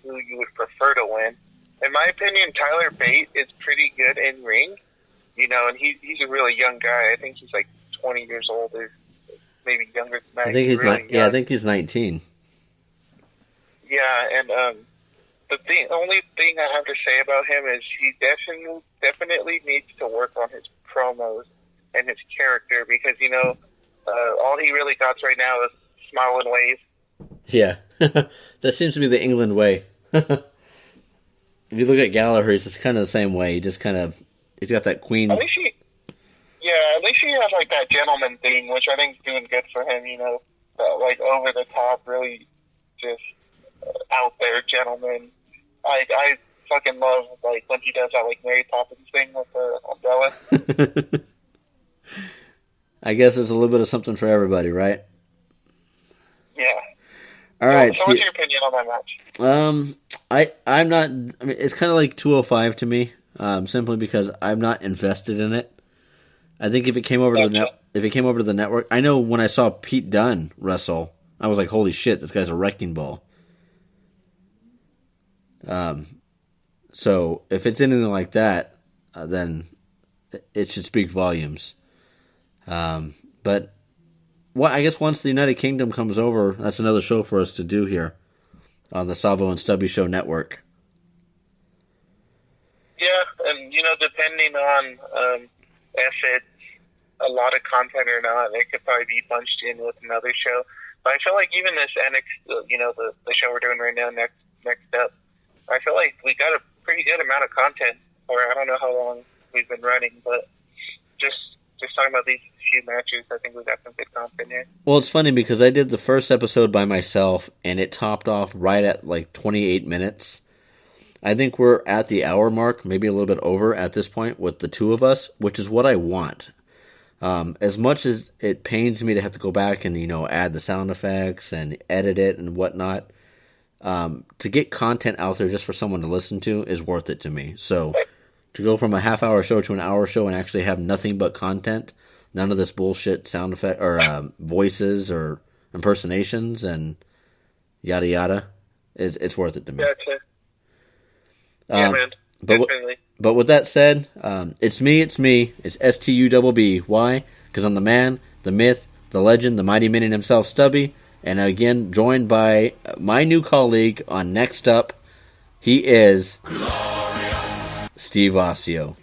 would prefer to win? In my opinion, Tyler Bate is pretty good in ring, and he's a really young guy. I think he's like 20 years old, or maybe younger than that. I think I think he's 19. Yeah, and the only thing I have to say about him is he definitely needs to work on his promos and his character, because all he really got right now is smile and wave. Yeah, that seems to be the England way. If you look at Gallagher, he's just kind of the same way. He's got that queen. At least he has like that gentleman thing, which I think is doing good for him. Like over the top, really just out there gentleman. I fucking love like when he does that like Mary Poppins thing with the umbrella. I guess there's a little bit of something for everybody, right? Yeah. All right. So what's your opinion on that match? I'm not. I mean, it's kind of like 205 to me, simply because I'm not invested in it. I think if it came over to the network, I know when I saw Pete Dunne wrestle, I was like, "Holy shit, this guy's a wrecking ball." So if it's anything like that, then it should speak volumes. But I guess once the United Kingdom comes over, that's another show for us to do here on the Savvo and Stubby Show Network. Yeah, and depending on if it's a lot of content or not, it could probably be bunched in with another show. But I feel like even this the show we're doing right now, next up, I feel like we got a pretty good amount of content for it. I don't know how long we've been running, but just talking about these few matches, I think we got some good content here. Well, it's funny because I did the first episode by myself, and it topped off right at like 28 minutes. I think we're at the hour mark, maybe a little bit over at this point with the two of us, which is what I want. As much as it pains me to have to go back and, add the sound effects and edit it and whatnot, to get content out there just for someone to listen to is worth it to me. So to go from a half-hour show to an hour show and actually have nothing but content, none of this bullshit sound effect or voices or impersonations and yada yada, it's worth it to me. Gotcha. Yeah, man. But with that said, it's me. It's STUBB. Why? Because I'm the man, the myth, the legend, the mighty minion himself, Stubby. And again, joined by my new colleague on Next Up. He is Steve Vacio.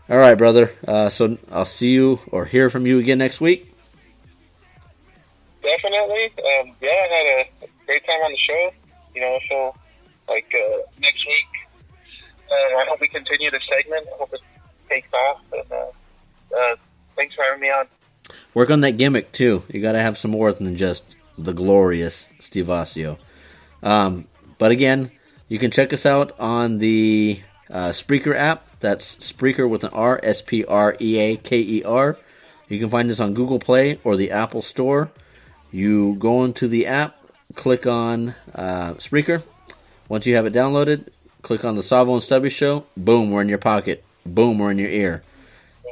All right, brother. So I'll see you or hear from you again next week. Definitely. I had a great time on the show. So like next week, I hope we continue the segment. I hope it takes off. And thanks for having me on. Work on that gimmick too. You got to have some more than just the glorious Steve Vacio. But again, you can check us out on the Spreaker app. That's Spreaker with an R, Spreaker. You can find us on Google Play or the Apple Store. You go into the app, click on Spreaker. Once you have it downloaded, click on the Savvo and Stubby Show. Boom, we're in your pocket. Boom, we're in your ear.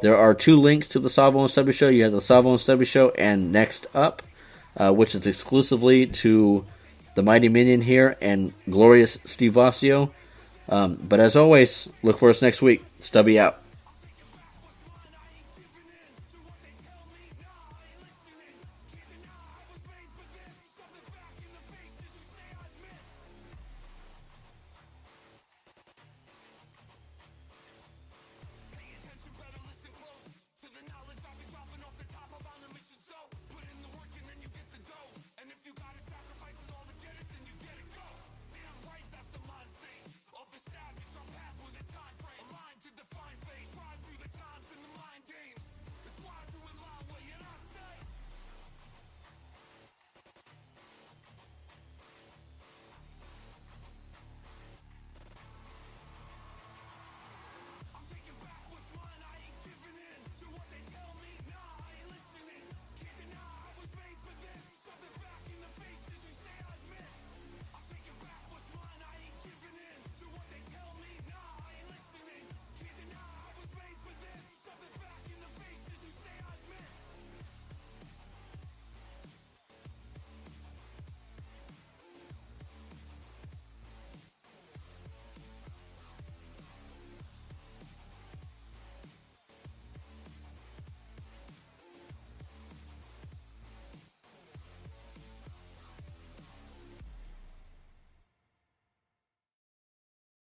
There are 2 links to the Savvo and Stubby Show. You have the Savvo and Stubby Show and Next Up, which is exclusively to the Mighty Minion here and glorious Steve Vacio. But as always, look for us next week. Stubby out.